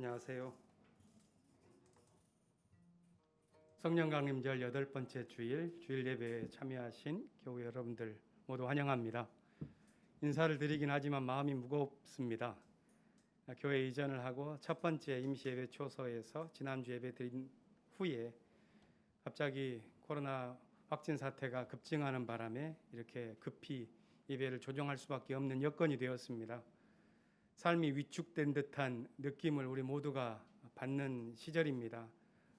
안녕하세요. 성령 강림절 8번째 주일 예배에 참여하신 교회 여러분들 모두 환영합니다. 인사를 드리긴 하지만 마음이 무겁습니다. 교회 이전을 하고 첫 번째 임시 예배 초소에서 지난주 예배 드린 후에 갑자기 코로나 확진 사태가 급증하는 바람에 이렇게 급히 예배를 조정할 수밖에 없는 여건이 되었습니다. 삶이 위축된 듯한 느낌을 우리 모두가 받는 시절입니다.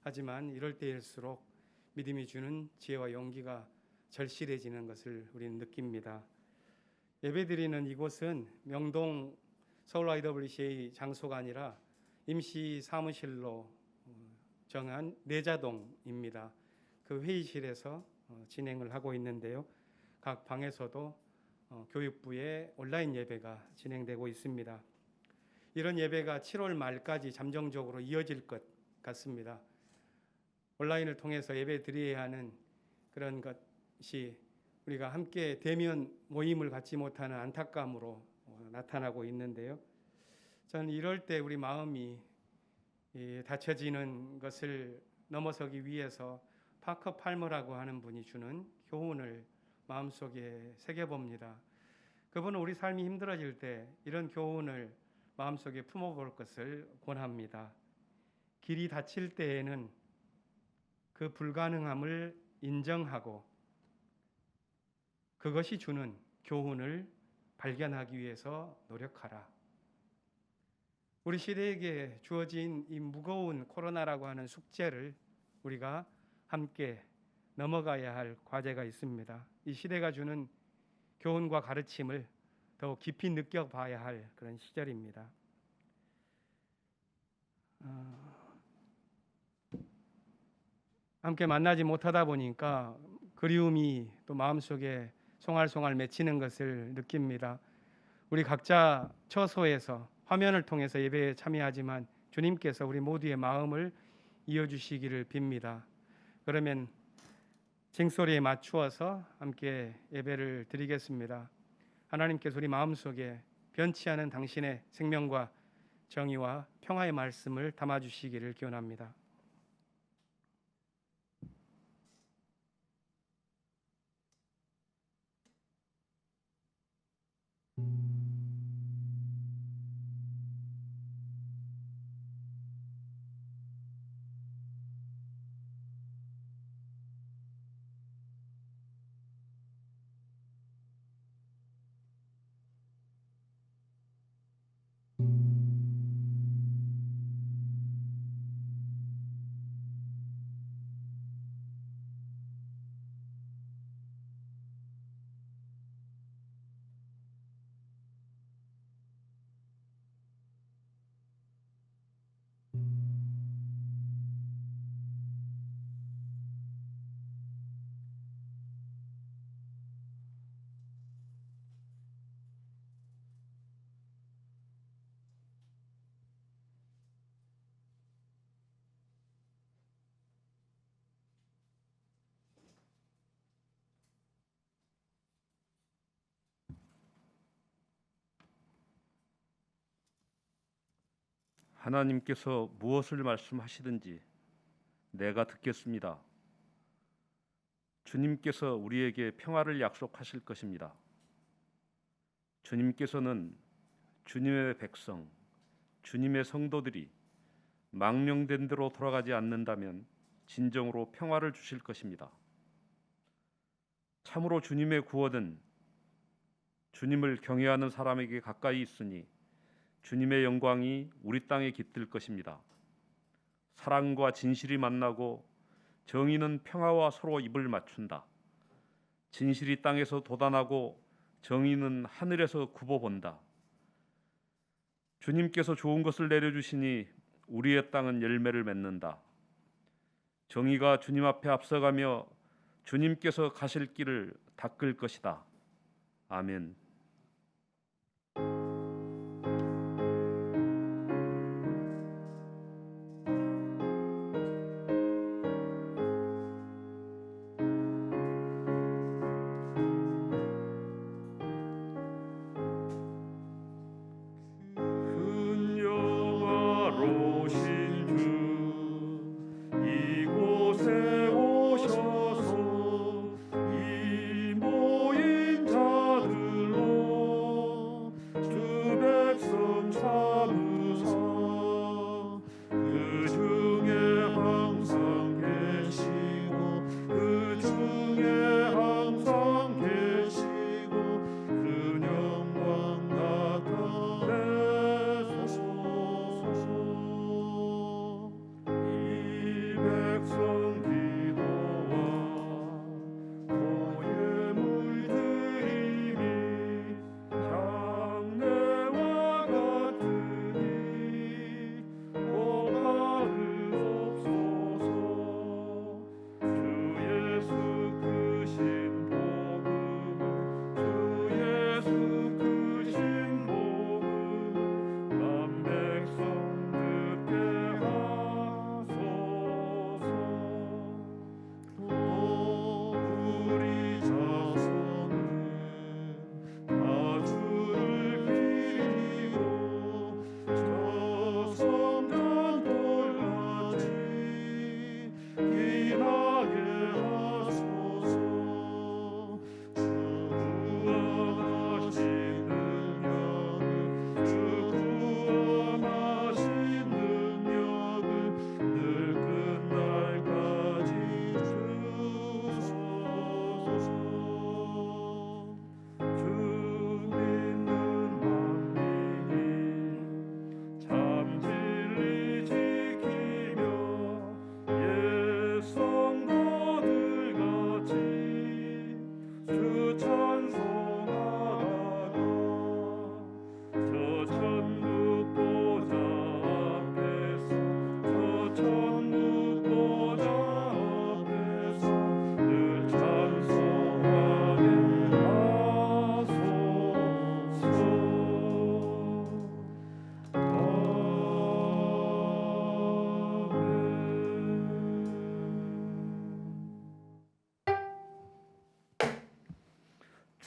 하지만 이럴 때일수록 믿음이 주는 지혜와 용기가 절실해지는 것을 우리는 느낍니다. 예배드리는 이곳은 명동 서울 IWCA 장소가 아니라 임시 사무실로 정한 내자동입니다. 그 회의실에서 진행을 하고 있는데요. 각 방에서도 교육부의 온라인 예배가 진행되고 있습니다. 이런 예배가 7월 말까지 잠정적으로 이어질 것 같습니다. 온라인을 통해서 예배 드려야 하는 그런 것이 우리가 함께 대면 모임을 갖지 못하는 안타까움으로 나타나고 있는데요. 저는 이럴 때 우리 마음이 닫혀지는 것을 넘어서기 위해서 파커 팔머라고 하는 분이 주는 교훈을 마음속에 새겨봅니다. 그분은 우리 삶이 힘들어질 때 이런 교훈을 마음속에 품어볼 것을 권합니다. 길이 닫힐 때에는 그 불가능함을 인정하고 그것이 주는 교훈을 발견하기 위해서 노력하라. 우리 시대에게 주어진 이 무거운 코로나라고 하는 숙제를 우리가 함께 넘어가야 할 과제가 있습니다. 이 시대가 주는 교훈과 가르침을 더욱 깊이 느껴봐야 할 그런 시절입니다. 함께 만나지 못하다 보니까 그리움이 또 마음속에 송알송알 맺히는 것을 느낍니다. 우리 각자 처소에서 화면을 통해서 예배에 참여하지만 주님께서 우리 모두의 마음을 이어주시기를 빕니다. 그러면 징소리에 맞추어서 함께 예배를 드리겠습니다. 하나님께서 우리 마음속에 변치 않은 당신의 생명과 정의와 평화의 말씀을 담아주시기를 기원합니다. 하나님께서 무엇을 말씀하시든지 내가 듣겠습니다. 주님께서 우리에게 평화를 약속하실 것입니다. 주님께서는 주님의 백성, 주님의 성도들이 망령된 대로 돌아가지 않는다면 진정으로 평화를 주실 것입니다. 참으로 주님의 구원은 주님을 경외하는 사람에게 가까이 있으니 주님의 영광이 우리 땅에 깃들 것입니다. 사랑과 진실이 만나고 정의는 평화와 서로 입을 맞춘다. 진실이 땅에서 돋아나고 정의는 하늘에서 굽어본다. 주님께서 좋은 것을 내려주시니 우리의 땅은 열매를 맺는다. 정의가 주님 앞에 앞서가며 주님께서 가실 길을 닦을 것이다. 아멘. 큰 영화로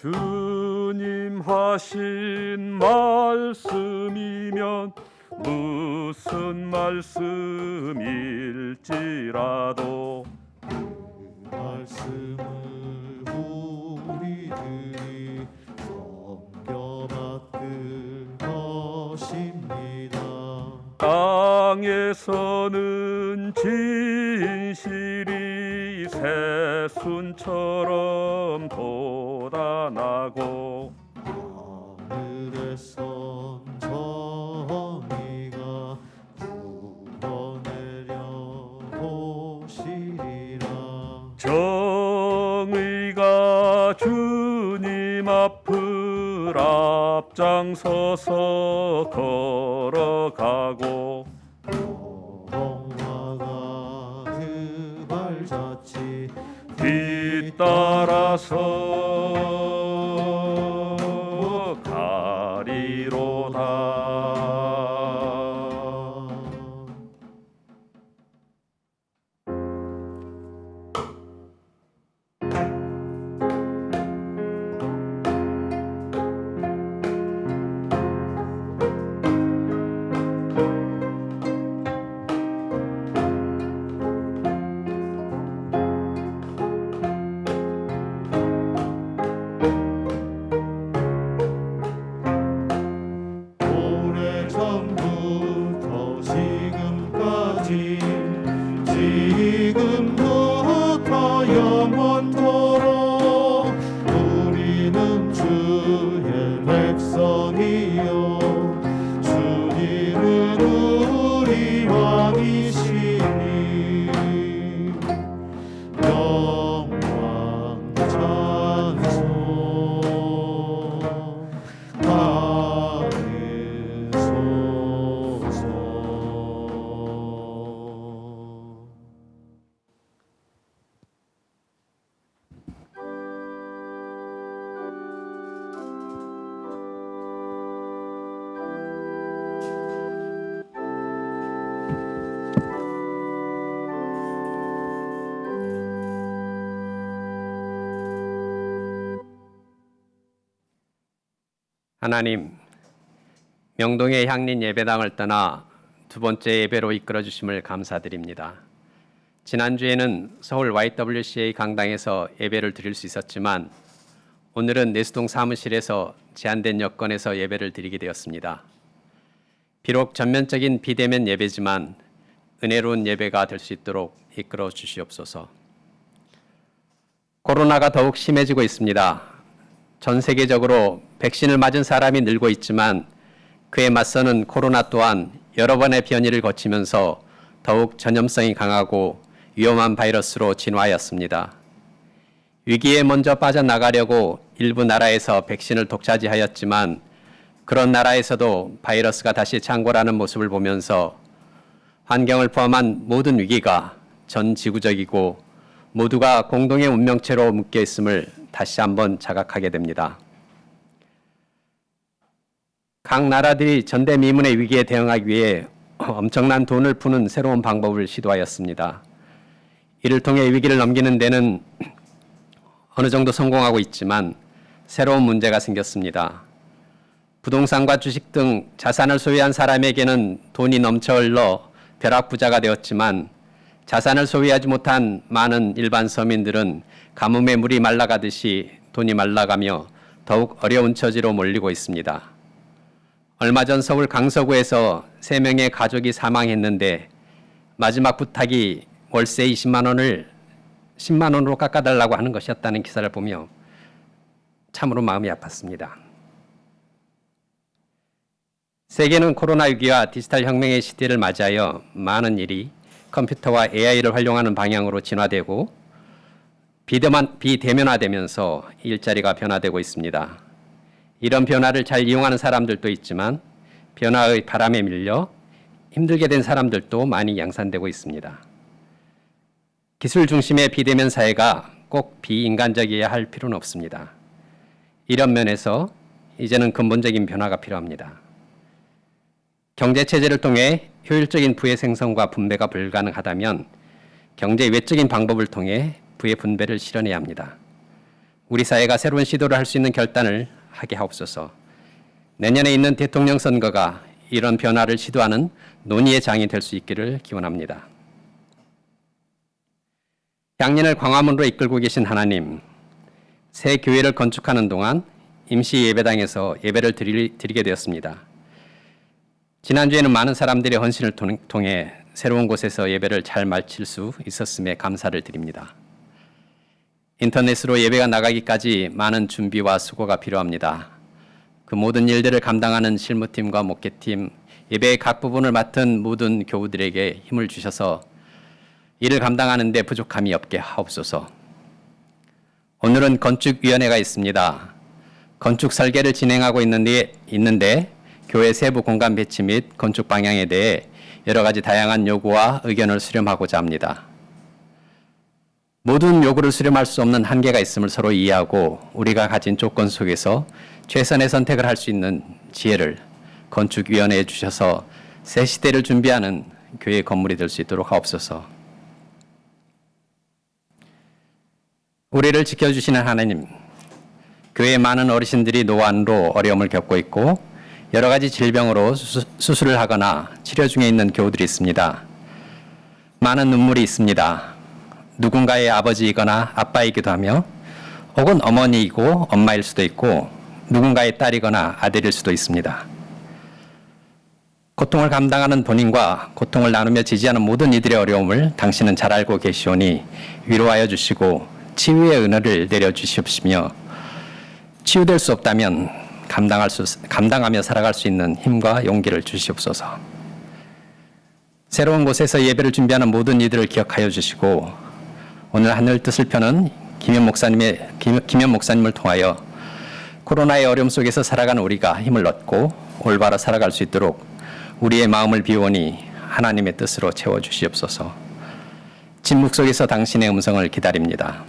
주님 하신 말씀이면 무슨 말씀일지라도 말씀을 우리들이 섬겨받을 것입니다. 땅에서는 진실이 새순처럼 돋아나고 하늘에선 정의가 불어내려 오시리라. 정의가 주님 앞을 앞장서서 걸어가고 영화가 그 발자취 뒤따라서 가리로다. 오래전부터 지금부터 영원토록 우리는 주의 백성이요 주님은 우리 왕이시니 영광 찬송 하나님, 명동의 향린 예배당을 떠나 두 번째 예배로 이끌어 주심을 감사드립니다. 지난주에는 서울 YWCA 강당에서 예배를 드릴 수 있었지만 오늘은 내수동 사무실에서 제한된 여건에서 예배를 드리게 되었습니다. 비록 전면적인 비대면 예배지만 은혜로운 예배가 될 수 있도록 이끌어 주시옵소서. 코로나가 더욱 심해지고 있습니다. 전 세계적으로 백신을 맞은 사람이 늘고 있지만 그에 맞서는 코로나 또한 여러 번의 변이를 거치면서 더욱 전염성이 강하고 위험한 바이러스로 진화하였습니다. 위기에 먼저 빠져나가려고 일부 나라에서 백신을 독차지하였지만 그런 나라에서도 바이러스가 다시 창궐하는 모습을 보면서 환경을 포함한 모든 위기가 전 지구적이고 모두가 공동의 운명체로 묶여 있음을 다시 한번 자각하게 됩니다. 각 나라들이 전대미문의 위기에 대응하기 위해 엄청난 돈을 푸는 새로운 방법을 시도하였습니다. 이를 통해 위기를 넘기는 데는 어느 정도 성공하고 있지만 새로운 문제가 생겼습니다. 부동산과 주식 등 자산을 소유한 사람에게는 돈이 넘쳐 흘러 벼락부자가 되었지만 자산을 소유하지 못한 많은 일반 서민들은 가뭄에 물이 말라가듯이 돈이 말라가며 더욱 어려운 처지로 몰리고 있습니다. 얼마 전 서울 강서구에서 3명의 가족이 사망했는데 마지막 부탁이 월세 20만 원을 10만 원으로 깎아달라고 하는 것이었다는 기사를 보며 참으로 마음이 아팠습니다. 세계는 코로나 위기와 디지털 혁명의 시대를 맞이하여 많은 일이 컴퓨터와 AI를 활용하는 방향으로 진화되고 비대면화되면서 일자리가 변화되고 있습니다. 이런 변화를 잘 이용하는 사람들도 있지만 변화의 바람에 밀려 힘들게 된 사람들도 많이 양산되고 있습니다. 기술 중심의 비대면 사회가 꼭 비인간적이어야 할 필요는 없습니다. 이런 면에서 이제는 근본적인 변화가 필요합니다. 경제체제를 통해 효율적인 부의 생성과 분배가 불가능하다면 경제 외적인 방법을 통해 부의 분배를 실현해야 합니다. 우리 사회가 새로운 시도를 할 수 있는 결단을 하게 하옵소서. 내년에 있는 대통령 선거가 이런 변화를 시도하는 논의의 장이 될 수 있기를 기원합니다. 향년을 광화문으로 이끌고 계신 하나님, 새 교회를 건축하는 동안 임시 예배당에서 예배를 드리게 되었습니다. 지난주에는 많은 사람들의 헌신을 통해 새로운 곳에서 예배를 잘 마칠 수 있었음에 감사를 드립니다. 인터넷으로 예배가 나가기까지 많은 준비와 수고가 필요합니다. 그 모든 일들을 감당하는 실무팀과 목회팀, 예배의 각 부분을 맡은 모든 교우들에게 힘을 주셔서 이를 감당하는 데 부족함이 없게 하옵소서. 오늘은 건축위원회가 있습니다. 건축 설계를 진행하고 있는데 교회 세부 공간 배치 및 건축 방향에 대해 여러 가지 다양한 요구와 의견을 수렴하고자 합니다. 모든 요구를 수렴할 수 없는 한계가 있음을 서로 이해하고 우리가 가진 조건 속에서 최선의 선택을 할 수 있는 지혜를 건축위원회에 주셔서 새 시대를 준비하는 교회 건물이 될 수 있도록 하옵소서. 우리를 지켜주시는 하나님, 교회의 많은 어르신들이 노안으로 어려움을 겪고 있고 여러 가지 질병으로 수술을 하거나 치료 중에 있는 교우들이 있습니다. 많은 눈물이 있습니다. 누군가의 아버지이거나 아빠이기도 하며 혹은 어머니이고 엄마일 수도 있고 누군가의 딸이거나 아들일 수도 있습니다. 고통을 감당하는 본인과 고통을 나누며 지지하는 모든 이들의 어려움을 당신은 잘 알고 계시오니 위로하여 주시고 치유의 은혜를 내려주시옵시며 치유될 수 없다면 감당하며 살아갈 수 있는 힘과 용기를 주시옵소서. 새로운 곳에서 예배를 준비하는 모든 이들을 기억하여 주시고 오늘 하늘 뜻을 펴는 김현 목사님을 통하여 코로나의 어려움 속에서 살아가는 우리가 힘을 얻고 올바로 살아갈 수 있도록 우리의 마음을 비우니 하나님의 뜻으로 채워주시옵소서. 침묵 속에서 당신의 음성을 기다립니다.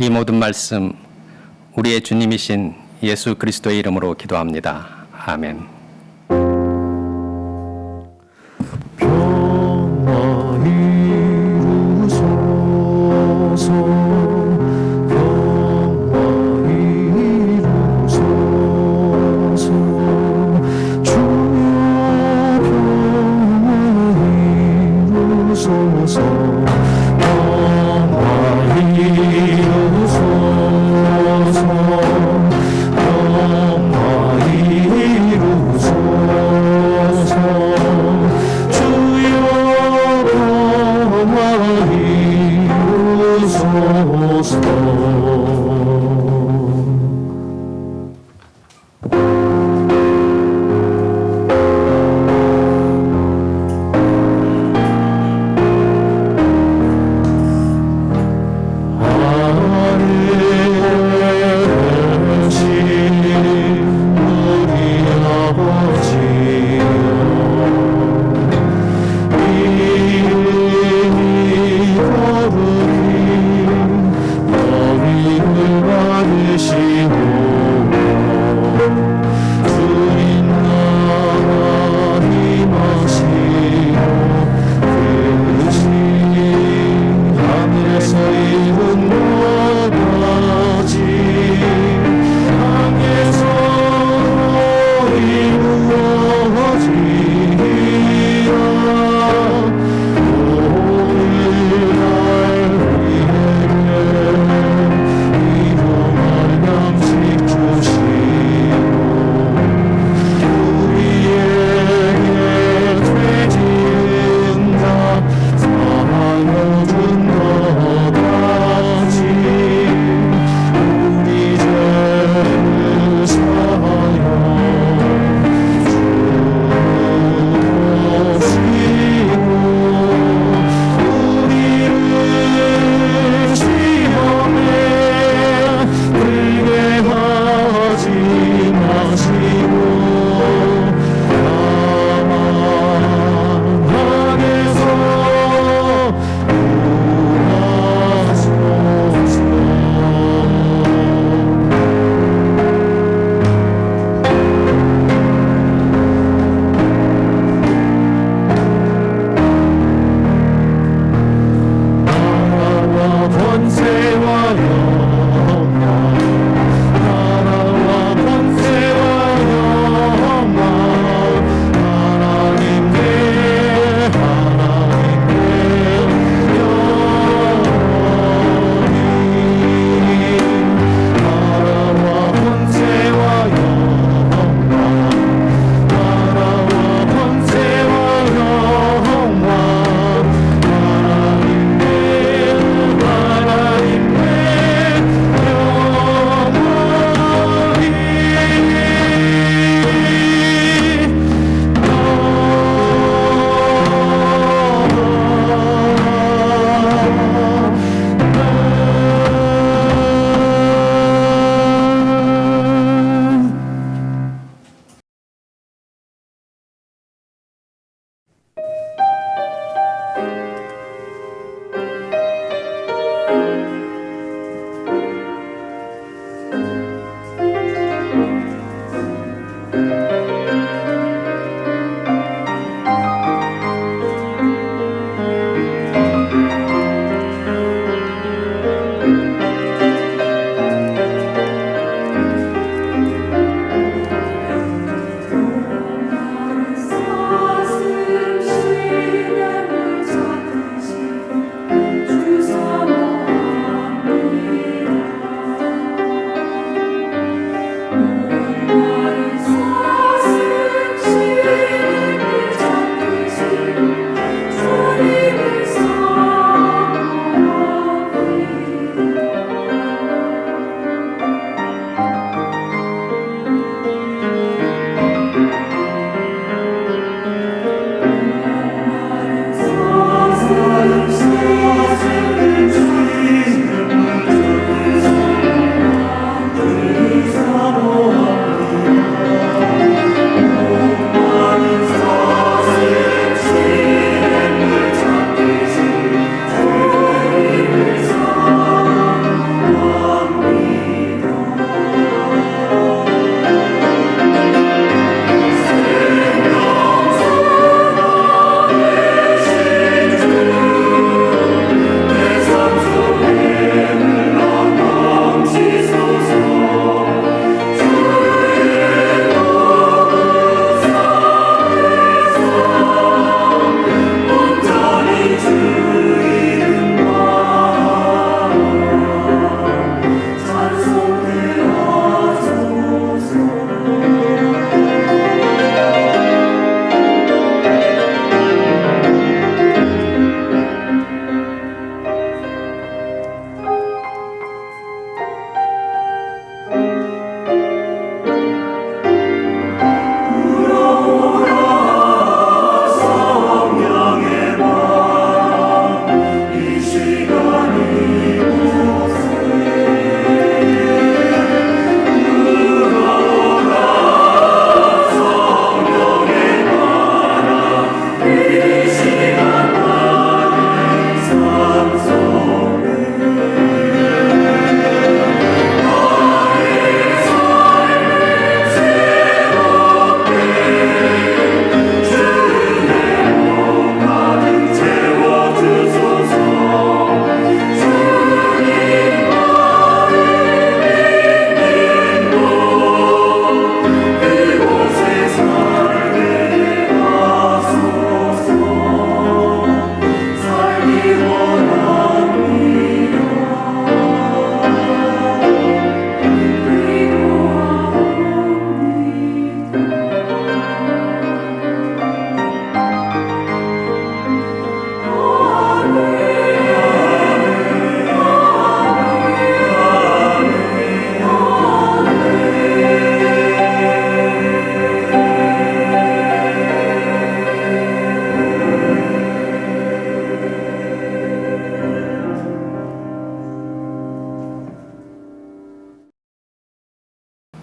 이 모든 말씀 우리의 주님이신 예수 그리스도의 이름으로 기도합니다. 아멘. 평화 이루소서 평화 이루소서 주여 평화 이루소서 평화 이루소서 평화 이루소서 주여 평화 이루어지라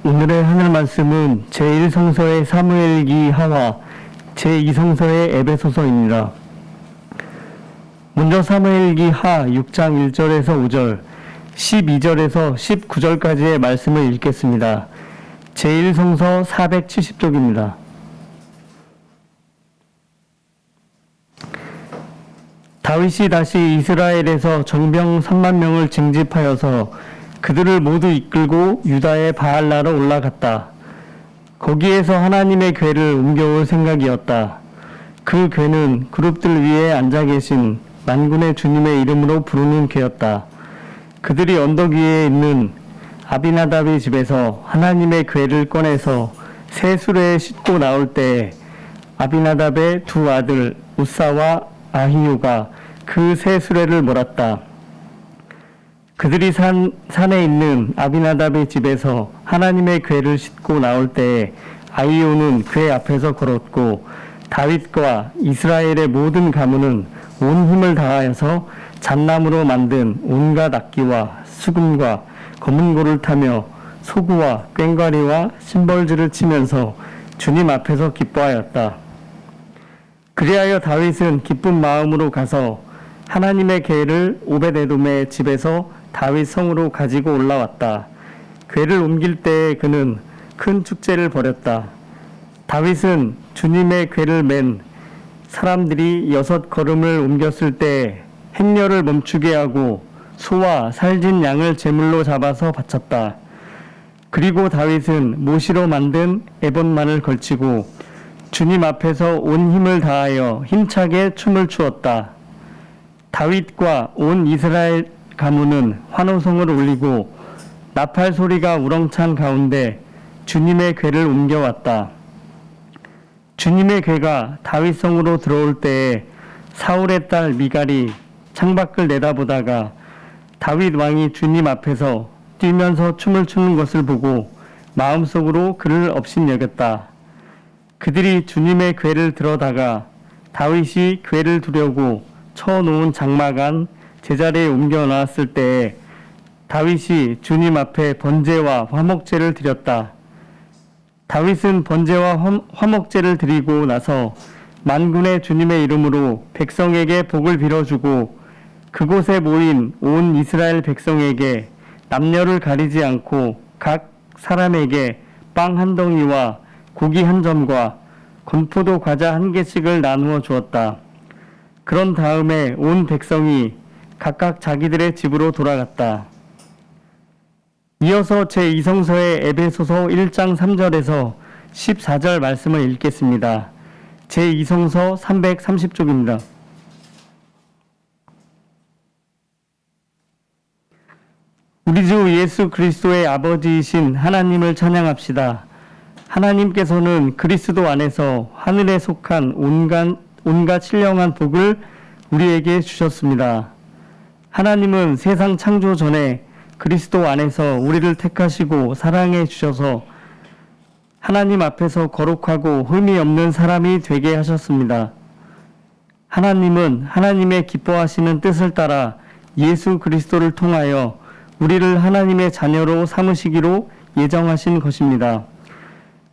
오늘의 하늘 말씀은 제1성서의 사무엘기 하와 제2성서의 에베소서입니다. 먼저 사무엘기 하 6장 1절에서 5절, 12절에서 19절까지의 말씀을 읽겠습니다. 제1성서 470쪽입니다. 다윗이 다시 이스라엘에서 정병 3만 명을 징집하여서 그들을 모두 이끌고 유다의 바알라로 올라갔다. 거기에서 하나님의 궤를 옮겨올 생각이었다. 그 궤는 그룹들 위에 앉아 계신 만군의 주님의 이름으로 부르는 궤였다. 그들이 언덕 위에 있는 아비나답의 집에서 하나님의 궤를 꺼내서 새 수레에 싣고 나올 때 아비나답의 두 아들 우사와 아히유가 그 새 수레를 몰았다. 그들이 산에 있는 아비나답의 집에서 하나님의 궤를 싣고 나올 때에 아히유는 궤 앞에서 걸었고 다윗과 이스라엘의 모든 가문은 온 힘을 다하여서 잣나무로 만든 온갖 악기와 수금과 검은고를 타며 소구와 꽹과리와 심벌즈를 치면서 주님 앞에서 기뻐하였다. 그리하여 다윗은 기쁜 마음으로 가서 하나님의 궤를 오벳에돔의 집에서 다윗 성으로 가지고 올라왔다. 궤를 옮길 때에 그는 큰 축제를 벌였다. 다윗은 주님의 궤를 맨 사람들이 6걸음을 옮겼을 때 행렬을 멈추게 하고 소와 살진 양을 제물로 잡아서 바쳤다. 그리고 다윗은 모시로 만든 에봇만을 걸치고 주님 앞에서 온 힘을 다하여 힘차게 춤을 추었다. 다윗과 온 이스라엘 가문은 환호성을 울리고 나팔 소리가 우렁찬 가운데 주님의 궤를 옮겨왔다. 주님의 궤가 다윗성으로 들어올 때에 사울의 딸 미갈이 창밖을 내다보다가 다윗 왕이 주님 앞에서 뛰면서 춤을 추는 것을 보고 마음속으로 그를 업신여겼다. 그들이 주님의 궤를 들어다가 다윗이 궤를 두려고 쳐놓은 장막 안 제자리에 옮겨 놨을 때에 다윗이 주님 앞에 번제와 화목제를 드렸다. 다윗은 번제와 화목제를 드리고 나서 만군의 주님의 이름으로 백성에게 복을 빌어주고 그곳에 모인 온 이스라엘 백성에게 남녀를 가리지 않고 각 사람에게 빵 한 덩이와 고기 한 점과 건포도 과자 한 개씩을 나누어 주었다. 그런 다음에 온 백성이 각각 자기들의 집으로 돌아갔다. 이어서 제2성서의 에베소서 1장 3절에서 14절 말씀을 읽겠습니다. 제2성서 330쪽입니다. 우리 주 예수 그리스도의 아버지이신 하나님을 찬양합시다. 하나님께서는 그리스도 안에서 하늘에 속한 온갖 신령한 복을 우리에게 주셨습니다. 하나님은 세상 창조 전에 그리스도 안에서 우리를 택하시고 사랑해 주셔서 하나님 앞에서 거룩하고 흠이 없는 사람이 되게 하셨습니다. 하나님은 하나님의 기뻐하시는 뜻을 따라 예수 그리스도를 통하여 우리를 하나님의 자녀로 삼으시기로 예정하신 것입니다.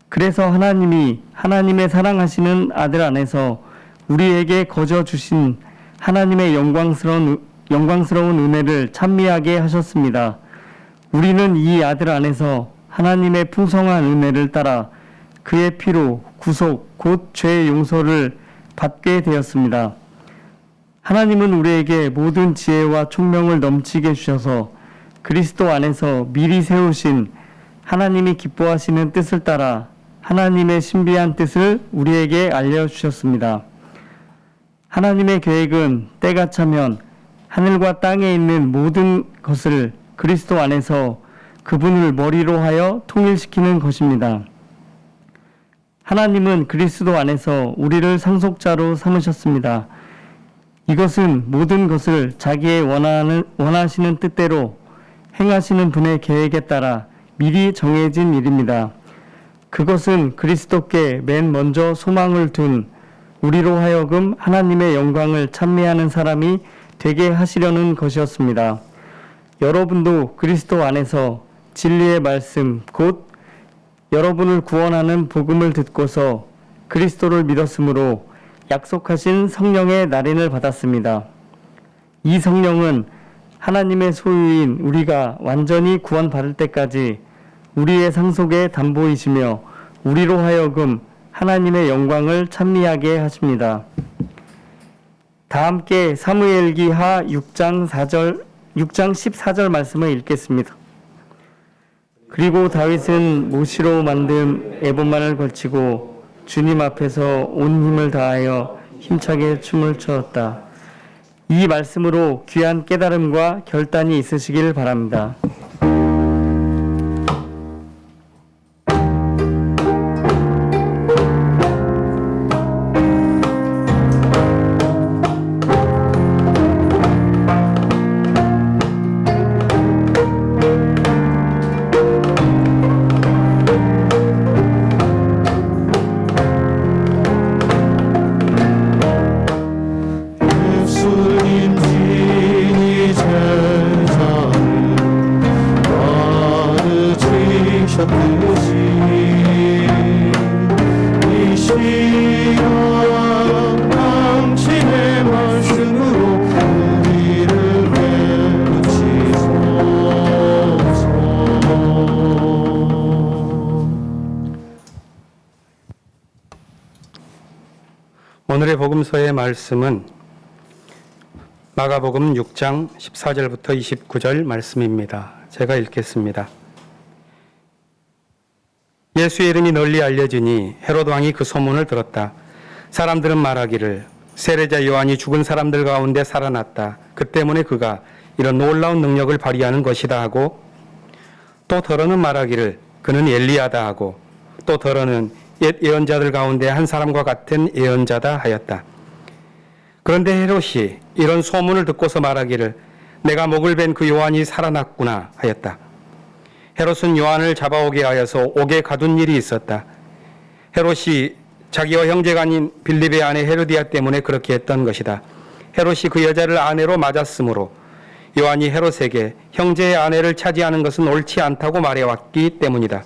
그래서 하나님이 하나님의 사랑하시는 아들 안에서 우리에게 거저 주신 하나님의 영광스러운 은혜를 찬미하게 하셨습니다. 우리는 이 아들 안에서 하나님의 풍성한 은혜를 따라 그의 피로 구속 곧 죄의 용서를 받게 되었습니다. 하나님은 우리에게 모든 지혜와 총명을 넘치게 주셔서 그리스도 안에서 미리 세우신 하나님이 기뻐하시는 뜻을 따라 하나님의 신비한 뜻을 우리에게 알려주셨습니다. 하나님의 계획은 때가 차면 하늘과 땅에 있는 모든 것을 그리스도 안에서 그분을 머리로 하여 통일시키는 것입니다. 하나님은 그리스도 안에서 우리를 상속자로 삼으셨습니다. 이것은 모든 것을 자기의 원하시는 뜻대로 행하시는 분의 계획에 따라 미리 정해진 일입니다. 그것은 그리스도께 맨 먼저 소망을 둔 우리로 하여금 하나님의 영광을 찬미하는 사람이 되게 하시려는 것이었습니다. 여러분도 그리스도 안에서 진리의 말씀 곧 여러분을 구원하는 복음을 듣고서 그리스도를 믿었으므로 약속하신 성령의 날인을 받았습니다. 이 성령은 하나님의 소유인 우리가 완전히 구원받을 때까지 우리의 상속의 담보이시며 우리로 하여금 하나님의 영광을 찬미하게 하십니다. 다 함께 사무엘기 하 6장 14절 말씀을 읽겠습니다. 그리고 다윗은 모시로 만든 에봇만을 걸치고 주님 앞에서 온 힘을 다하여 힘차게 춤을 추었다. 이 말씀으로 귀한 깨달음과 결단이 있으시길 바랍니다. 예수님 진이 제자를 가르치셨듯이 이 시간 당신의 말씀으로 우리를 깨우치소서. 오늘의 복음서의 말씀은 마가복음 6장 14절부터 29절 말씀입니다. 제가 읽겠습니다. 예수의 이름이 널리 알려지니 헤롯 왕이 그 소문을 들었다. 사람들은 말하기를 세례자 요한이 죽은 사람들 가운데 살아났다. 그 때문에 그가 이런 놀라운 능력을 발휘하는 것이다 하고, 또 더러는 말하기를 그는 엘리야다 하고, 또 더러는 옛 예언자들 가운데 한 사람과 같은 예언자다 하였다. 그런데 헤롯이 이런 소문을 듣고서 말하기를 내가 목을 벤 그 요한이 살아났구나 하였다. 헤롯은 요한을 잡아오게 하여서 옥에 가둔 일이 있었다. 헤롯이 자기와 형제가 아닌 빌립의 아내 헤로디아 때문에 그렇게 했던 것이다. 헤롯이 그 여자를 아내로 맞았으므로 요한이 헤롯에게 형제의 아내를 차지하는 것은 옳지 않다고 말해왔기 때문이다.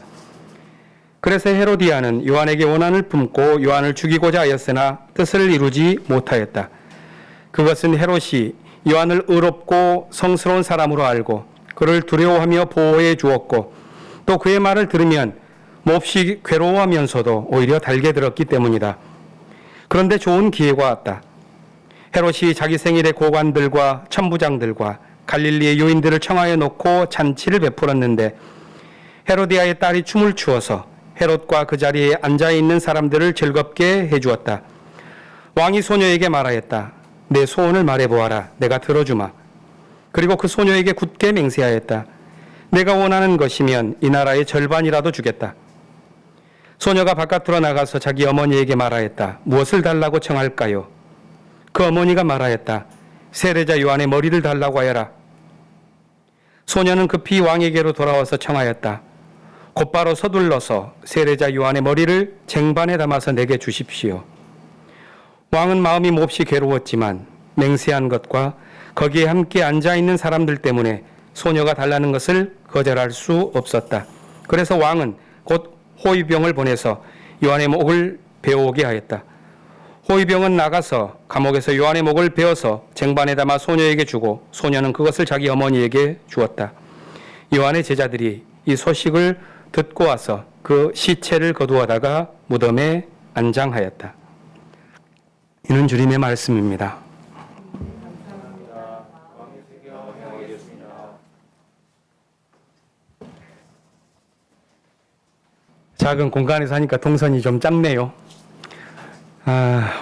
그래서 헤로디아는 요한에게 원한을 품고 요한을 죽이고자 하였으나 뜻을 이루지 못하였다. 그것은 헤롯이 요한을 의롭고 성스러운 사람으로 알고 그를 두려워하며 보호해 주었고, 또 그의 말을 들으면 몹시 괴로워하면서도 오히려 달게 들었기 때문이다. 그런데 좋은 기회가 왔다. 헤롯이 자기 생일에 고관들과 천부장들과 갈릴리의 요인들을 청하여 놓고 잔치를 베풀었는데 헤로디아의 딸이 춤을 추어서 헤롯과 그 자리에 앉아있는 사람들을 즐겁게 해주었다. 왕이 소녀에게 말하였다. 내 소원을 말해보아라. 내가 들어주마. 그리고 그 소녀에게 굳게 맹세하였다. 내가 원하는 것이면 이 나라의 절반이라도 주겠다. 소녀가 바깥으로 나가서 자기 어머니에게 말하였다. 무엇을 달라고 청할까요? 그 어머니가 말하였다. 세례자 요한의 머리를 달라고 하여라. 소녀는 급히 왕에게로 돌아와서 청하였다. 곧바로 서둘러서 세례자 요한의 머리를 쟁반에 담아서 내게 주십시오. 왕은 마음이 몹시 괴로웠지만 맹세한 것과 거기에 함께 앉아있는 사람들 때문에 소녀가 달라는 것을 거절할 수 없었다. 그래서 왕은 곧 호위병을 보내서 요한의 목을 베어오게 하였다. 호위병은 나가서 감옥에서 요한의 목을 베어서 쟁반에 담아 소녀에게 주고 소녀는 그것을 자기 어머니에게 주었다. 요한의 제자들이 이 소식을 듣고 와서 그 시체를 거두어다가 무덤에 안장하였다. 이는 주님의 말씀입니다. 작은 공간에서 하니까 동선이 좀 짧네요.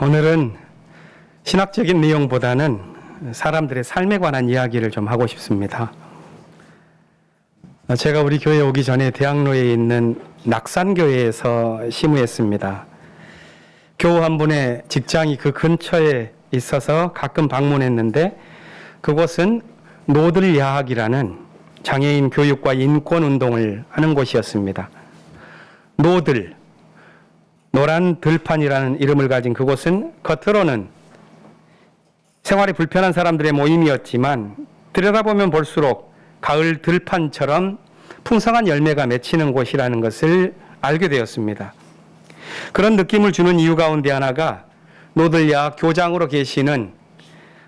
오늘은 신학적인 내용보다는 사람들의 삶에 관한 이야기를 좀 하고 싶습니다. 제가 우리 교회 오기 전에 대학로에 있는 낙산교회에서 심우했습니다. 교우 한 분의 직장이 그 근처에 있어서 가끔 방문했는데, 그곳은 노들 야학이라는 장애인 교육과 인권 운동을 하는 곳이었습니다. 노들, 노란 들판이라는 이름을 가진 그곳은 겉으로는 생활이 불편한 사람들의 모임이었지만 들여다보면 볼수록 가을 들판처럼 풍성한 열매가 맺히는 곳이라는 것을 알게 되었습니다. 그런 느낌을 주는 이유 가운데 하나가 노들야 교장으로 계시는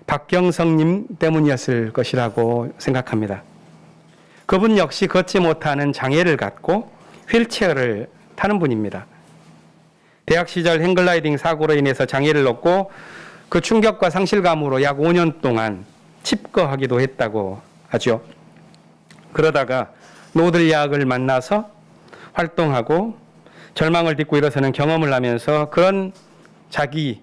박경성님 때문이었을 것이라고 생각합니다. 그분 역시 걷지 못하는 장애를 갖고 휠체어를 타는 분입니다. 대학 시절 행글라이딩 사고로 인해서 장애를 얻고 그 충격과 상실감으로 약 5년 동안 칩거하기도 했다고 하죠. 그러다가 노들야학을 만나서 활동하고 절망을 딛고 일어서는 경험을 하면서 그런 자기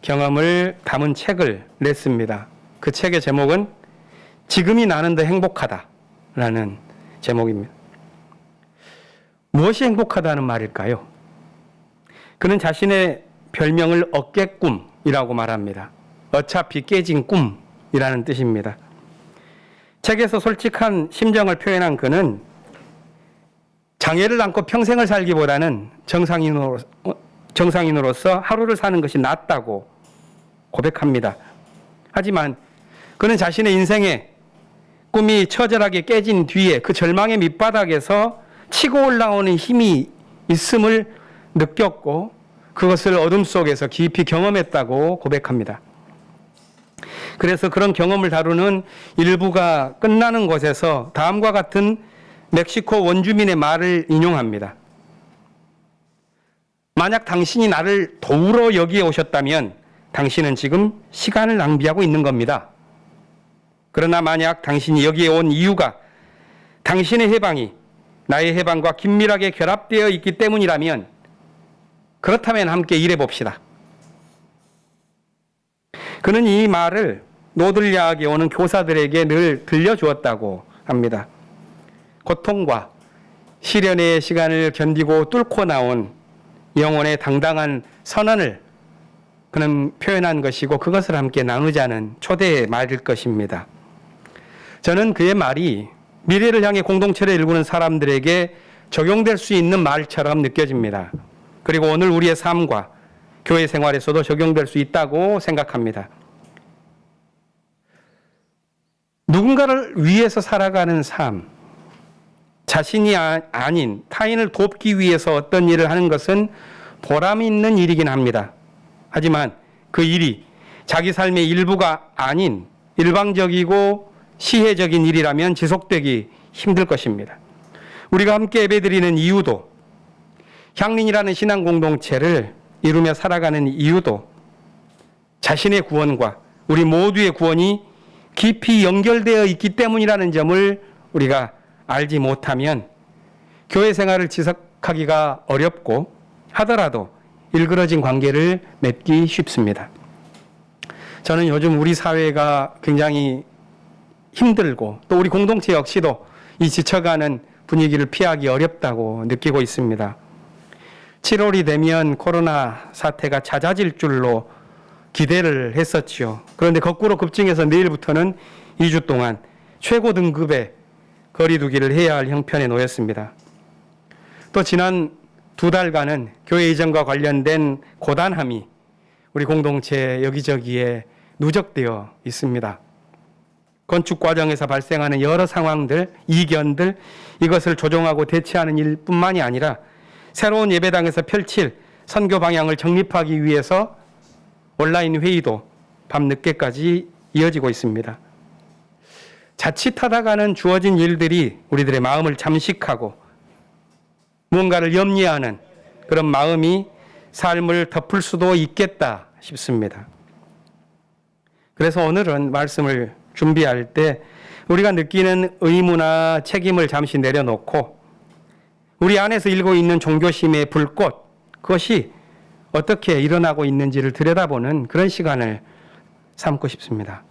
경험을 담은 책을 냈습니다. 그 책의 제목은 지금이 나는 더 행복하다라는 제목입니다. 무엇이 행복하다는 말일까요? 그는 자신의 별명을 어깨꿈이라고 말합니다. 어차피 깨진 꿈이라는 뜻입니다. 책에서 솔직한 심정을 표현한 그는 장애를 안고 평생을 살기보다는 정상인으로서 하루를 사는 것이 낫다고 고백합니다. 하지만 그는 자신의 인생의 꿈이 처절하게 깨진 뒤에 그 절망의 밑바닥에서 치고 올라오는 힘이 있음을 느꼈고 그것을 어둠 속에서 깊이 경험했다고 고백합니다. 그래서 그런 경험을 다루는 일부가 끝나는 곳에서 다음과 같은 멕시코 원주민의 말을 인용합니다. 만약 당신이 나를 도우러 여기에 오셨다면 당신은 지금 시간을 낭비하고 있는 겁니다. 그러나 만약 당신이 여기에 온 이유가 당신의 해방이 나의 해방과 긴밀하게 결합되어 있기 때문이라면 그렇다면 함께 일해 봅시다. 그는 이 말을 노들야학에 오는 교사들에게 늘 들려주었다고 합니다. 고통과 시련의 시간을 견디고 뚫고 나온 영혼의 당당한 선언을 그는 표현한 것이고 그것을 함께 나누자는 초대의 말일 것입니다. 저는 그의 말이 미래를 향해 공동체를 일구는 사람들에게 적용될 수 있는 말처럼 느껴집니다. 그리고 오늘 우리의 삶과 교회 생활에서도 적용될 수 있다고 생각합니다. 누군가를 위해서 살아가는 삶, 자신이 아닌 타인을 돕기 위해서 어떤 일을 하는 것은 보람 있는 일이긴 합니다. 하지만 그 일이 자기 삶의 일부가 아닌 일방적이고 시혜적인 일이라면 지속되기 힘들 것입니다. 우리가 함께 예배드리는 이유도 향린이라는 신앙 공동체를 이루며 살아가는 이유도 자신의 구원과 우리 모두의 구원이 깊이 연결되어 있기 때문이라는 점을 우리가 알지 못하면 교회 생활을 지속하기가 어렵고 하더라도 일그러진 관계를 맺기 쉽습니다. 저는 요즘 우리 사회가 굉장히 힘들고 또 우리 공동체 역시도 이 지쳐가는 분위기를 피하기 어렵다고 느끼고 있습니다. 7월이 되면 코로나 사태가 잦아질 줄로 기대를 했었지요. 그런데 거꾸로 급증해서 내일부터는 2주 동안 최고 등급의 거리두기를 해야 할 형편에 놓였습니다. 또 지난 2달간은 교회 이전과 관련된 고단함이 우리 공동체 여기저기에 누적되어 있습니다. 건축 과정에서 발생하는 여러 상황들, 이견들, 이것을 조정하고 대처하는 일뿐만이 아니라 새로운 예배당에서 펼칠 선교 방향을 정립하기 위해서 온라인 회의도 밤늦게까지 이어지고 있습니다. 자칫하다가는 주어진 일들이 우리들의 마음을 잠식하고 무언가를 염려하는 그런 마음이 삶을 덮을 수도 있겠다 싶습니다. 그래서 오늘은 말씀을 준비할 때 우리가 느끼는 의무나 책임을 잠시 내려놓고 우리 안에서 일고 있는 종교심의 불꽃, 그것이 어떻게 일어나고 있는지를 들여다보는 그런 시간을 삼고 싶습니다.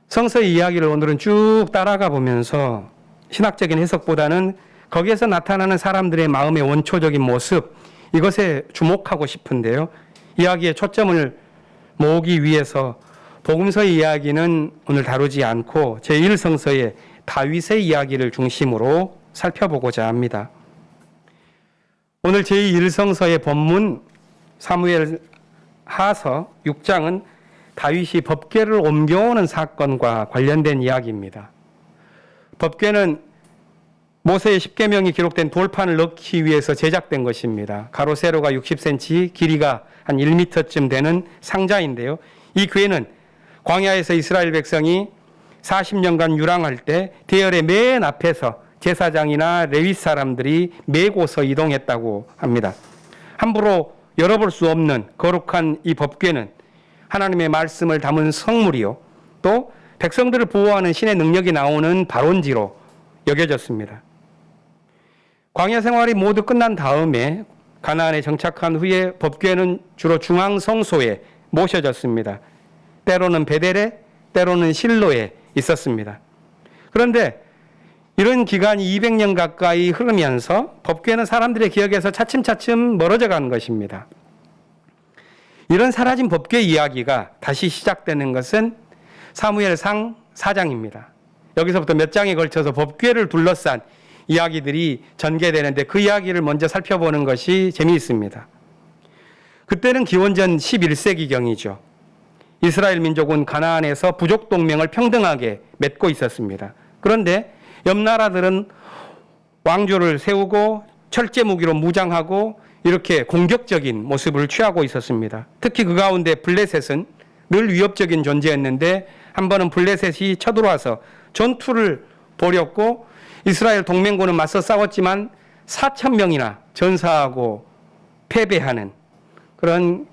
성서의 이야기를 오늘은 쭉 따라가 보면서 신학적인 해석보다는 거기에서 나타나는 사람들의 마음의 원초적인 모습, 이것에 주목하고 싶은데요. 이야기의 초점을 모으기 위해서 복음서의 이야기는 오늘 다루지 않고 제1성서의 다윗의 이야기를 중심으로 살펴보고자 합니다. 오늘 제1성서의 본문 사무엘 하서 6장은 다윗이 법궤를 옮겨오는 사건과 관련된 이야기입니다. 법궤는 모세의 10계명이 기록된 돌판을 넣기 위해서 제작된 것입니다. 가로 세로가 60cm, 길이가 한 1m쯤 되는 상자인데요. 이 궤는 광야에서 이스라엘 백성이 40년간 유랑할 때 대열의 맨 앞에서 제사장이나 레위 사람들이 메고서 이동했다고 합니다. 함부로 열어볼 수 없는 거룩한 이 법궤는 하나님의 말씀을 담은 성물이요, 또 백성들을 보호하는 신의 능력이 나오는 발원지로 여겨졌습니다. 광야 생활이 모두 끝난 다음에 가나안에 정착한 후에 법궤는 주로 중앙 성소에 모셔졌습니다. 때로는 베델에, 때로는 실로에 있었습니다. 그런데 이런 기간이 200년 가까이 흐르면서 법궤는 사람들의 기억에서 차츰차츰 멀어져 가는 것입니다. 이런 사라진 법궤 이야기가 다시 시작되는 것은 사무엘상 4장입니다. 여기서부터 몇 장에 걸쳐서 법궤를 둘러싼 이야기들이 전개되는데 그 이야기를 먼저 살펴보는 것이 재미있습니다. 그때는 기원전 11세기경이죠. 이스라엘 민족은 가나안에서 부족 동맹을 평등하게 맺고 있었습니다. 그런데 옆 나라들은 왕조를 세우고 철제 무기로 무장하고 이렇게 공격적인 모습을 취하고 있었습니다. 특히 그 가운데 블레셋은 늘 위협적인 존재였는데 한 번은 블레셋이 쳐들어와서 전투를 벌였고 이스라엘 동맹군은 맞서 싸웠지만 4,000명이나 전사하고 패배하는 그런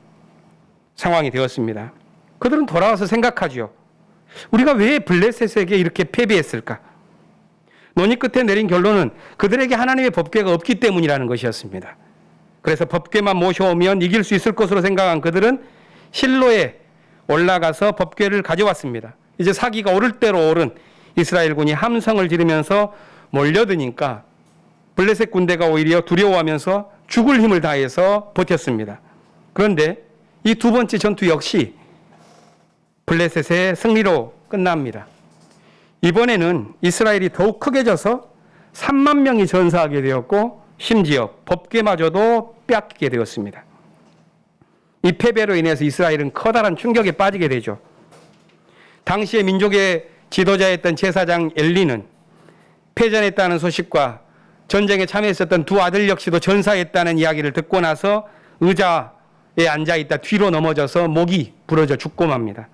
상황이 되었습니다. 그들은 돌아와서 생각하죠. 우리가 왜 블레셋에게 이렇게 패배했을까? 논의 끝에 내린 결론은 그들에게 하나님의 법궤가 없기 때문이라는 것이었습니다. 그래서 법궤만 모셔오면 이길 수 있을 것으로 생각한 그들은 실로에 올라가서 법궤를 가져왔습니다. 이제 사기가 오를 대로 오른 이스라엘군이 함성을 지르면서 몰려드니까 블레셋 군대가 오히려 두려워하면서 죽을 힘을 다해서 버텼습니다. 그런데 이 두 번째 전투 역시 블레셋의 승리로 끝납니다. 이번에는 이스라엘이 더욱 크게 져서 3만 명이 전사하게 되었고 심지어 법궤마저도 빼앗기게 되었습니다. 이 패배로 인해서 이스라엘은 커다란 충격에 빠지게 되죠. 당시의 민족의 지도자였던 제사장 엘리는 패전했다는 소식과 전쟁에 참여했었던 두 아들 역시도 전사했다는 이야기를 듣고 나서 의자에 앉아있다 뒤로 넘어져서 목이 부러져 죽고 맙니다.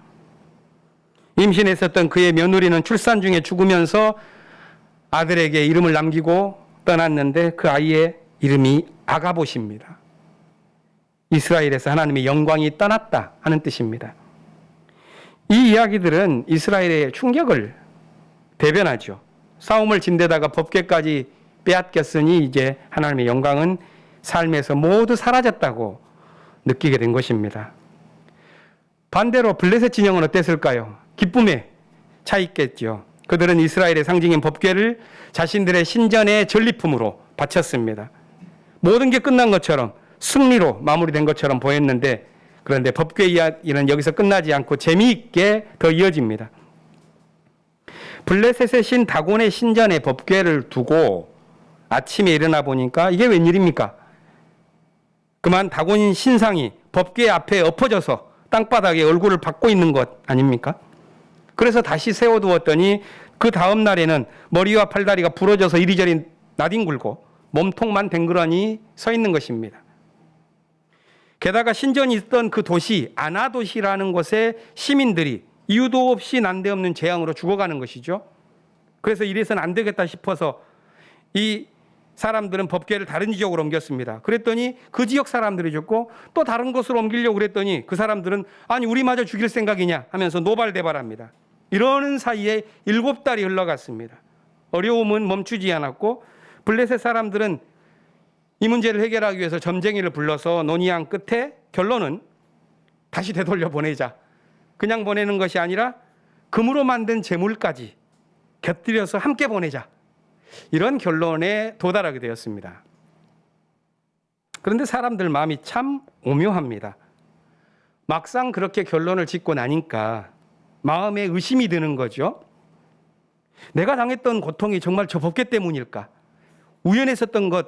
임신했었던 그의 며느리는 출산 중에 죽으면서 아들에게 이름을 남기고 떠났는데 그 아이의 이름이 아가봇입니다. 이스라엘에서 하나님의 영광이 떠났다 하는 뜻입니다. 이 이야기들은 이스라엘의 충격을 대변하죠. 싸움을 진 데다가 법궤까지 빼앗겼으니 이제 하나님의 영광은 삶에서 모두 사라졌다고 느끼게 된 것입니다. 반대로 블레셋 진영은 어땠을까요? 기쁨에 차 있겠죠. 그들은 이스라엘의 상징인 법궤를 자신들의 신전의 전리품으로 바쳤습니다. 모든 게 끝난 것처럼 승리로 마무리된 것처럼 보였는데 그런데 법궤 이야기는 여기서 끝나지 않고 재미있게 더 이어집니다. 블레셋의 신 다곤의 신전에 법궤를 두고 아침에 일어나 보니까 이게 웬일입니까? 그만 다곤 신상이 법궤 앞에 엎어져서 땅바닥에 얼굴을 박고 있는 것 아닙니까? 그래서 다시 세워두었더니 그 다음 날에는 머리와 팔다리가 부러져서 이리저리 나뒹굴고 몸통만 댕그러니 서 있는 것입니다. 게다가 신전이 있던 그 도시 아나도시라는 곳의 시민들이 이유도 없이 난데없는 재앙으로 죽어가는 것이죠. 그래서 이래서는 안 되겠다 싶어서 이 사람들은 법궤를 다른 지역으로 옮겼습니다. 그랬더니 그 지역 사람들이 죽고 또 다른 곳으로 옮기려고 그랬더니 그 사람들은 아니 우리마저 죽일 생각이냐 하면서 노발대발합니다. 이러는 사이에 7달이 흘러갔습니다. 어려움은 멈추지 않았고 블레셋 사람들은 이 문제를 해결하기 위해서 점쟁이를 불러서 논의한 끝에 결론은 다시 되돌려 보내자. 그냥 보내는 것이 아니라 금으로 만든 제물까지 곁들여서 함께 보내자. 이런 결론에 도달하게 되었습니다. 그런데 사람들 마음이 참 오묘합니다. 막상 그렇게 결론을 짓고 나니까 마음에 의심이 드는 거죠. 내가 당했던 고통이 정말 저 법궤 때문일까? 우연했었던 것,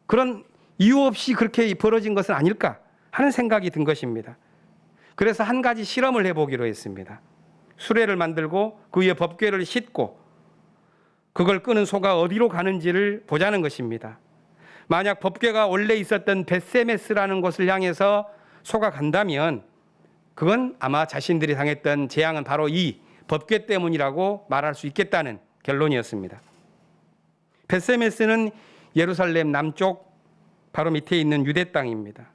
그런 이유 없이 그렇게 벌어진 것은 아닐까 하는 생각이 든 것입니다. 그래서 한 가지 실험을 해보기로 했습니다. 수레를 만들고 그 위에 법궤를 싣고 그걸 끄는 소가 어디로 가는지를 보자는 것입니다. 만약 법궤가 원래 있었던 벳세메스라는 곳을 향해서 소가 간다면 그건 아마 자신들이 당했던 재앙은 바로 이 법궤 때문이라고 말할 수 있겠다는 결론이었습니다. 벳세메스는 예루살렘 남쪽 바로 밑에 있는 유대 땅입니다.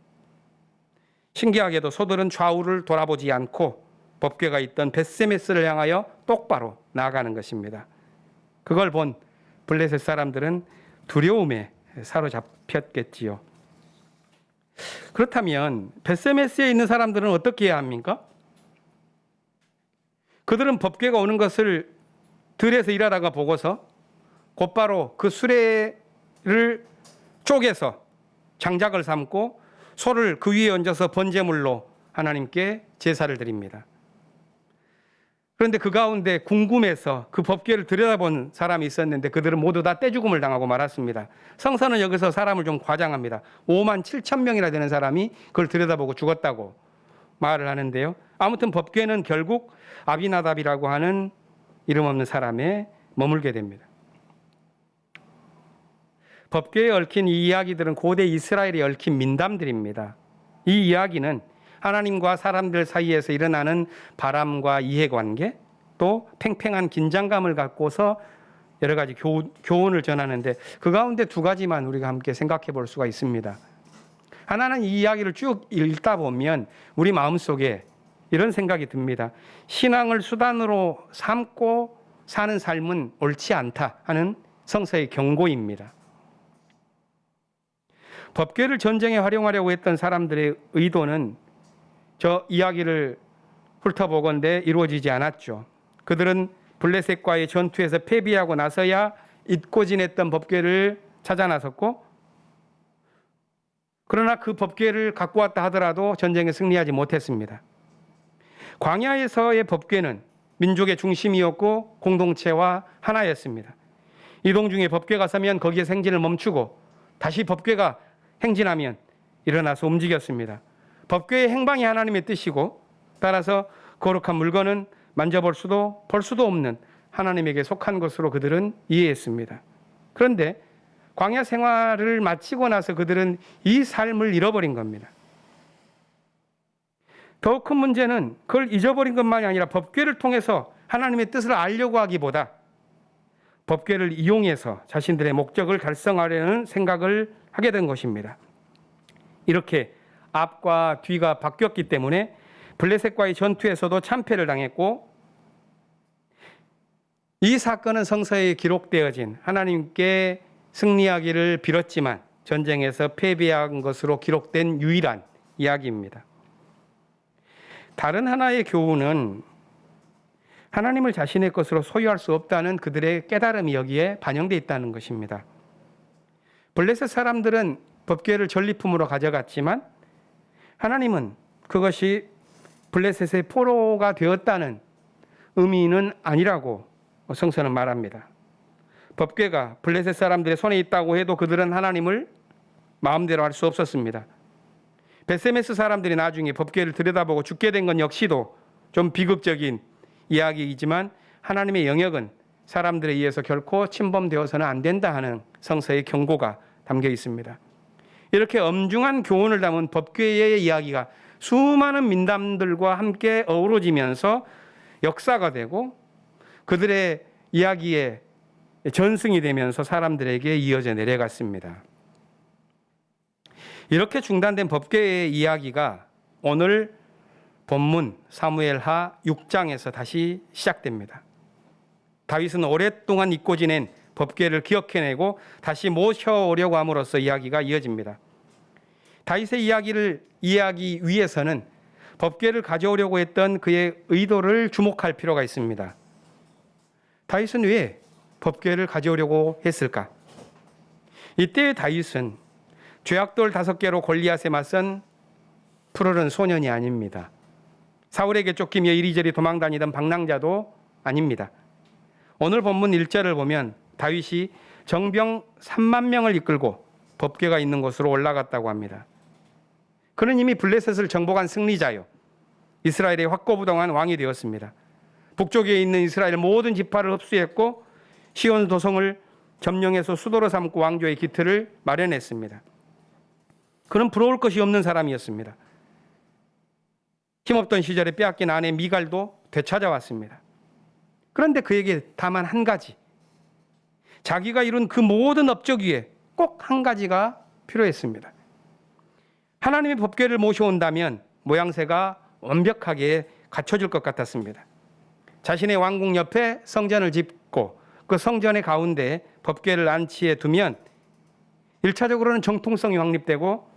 신기하게도 소들은 좌우를 돌아보지 않고 법궤가 있던 벳세메스를 향하여 똑바로 나아가는 것입니다. 그걸 본 블레셋 사람들은 두려움에 사로잡혔겠지요. 그렇다면 벳세메스에 있는 사람들은 어떻게 해야 합니까? 그들은 법궤가 오는 것을 들에서 일하다가 보고서 곧바로 그 수레를 쪼개서 장작을 삼고 소를 그 위에 얹어서 번제물로 하나님께 제사를 드립니다. 그런데 그 가운데 궁금해서 그 법궤를 들여다본 사람이 있었는데 그들은 모두 다 떼죽음을 당하고 말았습니다. 성서는 여기서 사람을 좀 과장합니다. 5만 7천 명이나 되는 사람이 그걸 들여다보고 죽었다고 말을 하는데요. 아무튼 법궤는 결국 아비나답이라고 하는 이름 없는 사람에 머물게 됩니다. 법궤에 얽힌 이 이야기들은 고대 이스라엘에 얽힌 민담들입니다. 이 이야기는 하나님과 사람들 사이에서 일어나는 바람과 이해관계, 또 팽팽한 긴장감을 갖고서 여러 가지 교훈을 전하는데 그 가운데 두 가지만 우리가 함께 생각해 볼 수가 있습니다. 하나는 이 이야기를 쭉 읽다 보면 우리 마음속에 이런 생각이 듭니다. 신앙을 수단으로 삼고 사는 삶은 옳지 않다 하는 성서의 경고입니다. 법궤를 전쟁에 활용하려고 했던 사람들의 의도는 저 이야기를 훑어보건대 이루어지지 않았죠. 그들은 블레셋과의 전투에서 패배하고 나서야 잊고 지냈던 법궤를 찾아 나섰고, 그러나 그 법궤를 갖고 왔다 하더라도 전쟁에 승리하지 못했습니다. 광야에서의 법궤는 민족의 중심이었고 공동체와 하나였습니다. 이동 중에 법궤가 서면 거기에 행진을 멈추고 다시 법궤가 행진하면 일어나서 움직였습니다. 법궤의 행방이 하나님의 뜻이고 따라서 거룩한 물건은 만져볼 수도 볼 수도 없는 하나님에게 속한 것으로 그들은 이해했습니다. 그런데 광야 생활을 마치고 나서 그들은 이 삶을 잃어버린 겁니다. 더욱 큰 문제는 그걸 잊어버린 것만이 아니라 법궤를 통해서 하나님의 뜻을 알려고 하기보다 법궤를 이용해서 자신들의 목적을 달성하려는 생각을 하게 된 것입니다. 이렇게 앞과 뒤가 바뀌었기 때문에 블레셋과의 전투에서도 참패를 당했고, 이 사건은 성서에 기록되어진 하나님께 승리하기를 빌었지만 전쟁에서 패배한 것으로 기록된 유일한 이야기입니다. 다른 하나의 교훈은 하나님을 자신의 것으로 소유할 수 없다는 그들의 깨달음이 여기에 반영되어 있다는 것입니다. 블레셋 사람들은 법궤를 전리품으로 가져갔지만 하나님은 그것이 블레셋의 포로가 되었다는 의미는 아니라고 성서는 말합니다. 법궤가 블레셋 사람들의 손에 있다고 해도 그들은 하나님을 마음대로 할 수 없었습니다. 벳세메스 사람들이 나중에 법궤를 들여다보고 죽게 된 건 역시도 좀 비극적인 이야기이지만 하나님의 영역은 사람들에 의해서 결코 침범되어서는 안 된다 하는 성서의 경고가 담겨 있습니다. 이렇게 엄중한 교훈을 담은 법궤의 이야기가 수많은 민담들과 함께 어우러지면서 역사가 되고 그들의 이야기에 전승이 되면서 사람들에게 이어져 내려갔습니다. 이렇게 중단된 법궤의 이야기가 오늘 본문 사무엘하 6장에서 다시 시작됩니다. 다윗은 오랫동안 잊고 지낸 법궤를 기억해내고 다시 모셔오려고 함으로써 이야기가 이어집니다. 다윗의 이야기를 이해하기 위해서는 법궤를 가져오려고 했던 그의 의도를 주목할 필요가 있습니다. 다윗은 왜 법궤를 가져오려고 했을까? 이때의 다윗은 죄악돌 5개로 골리앗에 맞선 푸르른 소년이 아닙니다. 사울에게 쫓기며 이리저리 도망다니던 방랑자도 아닙니다. 오늘 본문 1절을 보면 다윗이 정병 3만 명을 이끌고 법궤가 있는 곳으로 올라갔다고 합니다. 그는 이미 블레셋을 정복한 승리자요, 이스라엘의 확고부동한 왕이 되었습니다. 북쪽에 있는 이스라엘 모든 지파를 흡수했고 시온 도성을 점령해서 수도로 삼고 왕조의 기틀을 마련했습니다. 그는 부러울 것이 없는 사람이었습니다. 힘없던 시절에 빼앗긴 아내 미갈도 되찾아왔습니다. 그런데 그에게 다만 한 가지, 자기가 이룬 그 모든 업적 위에 꼭 한 가지가 필요했습니다. 하나님의 법궤를 모셔온다면 모양새가 완벽하게 갖춰질 것 같았습니다. 자신의 왕궁 옆에 성전을 짓고 그 성전의 가운데 법궤를 안치해 두면 1차적으로는 정통성이 확립되고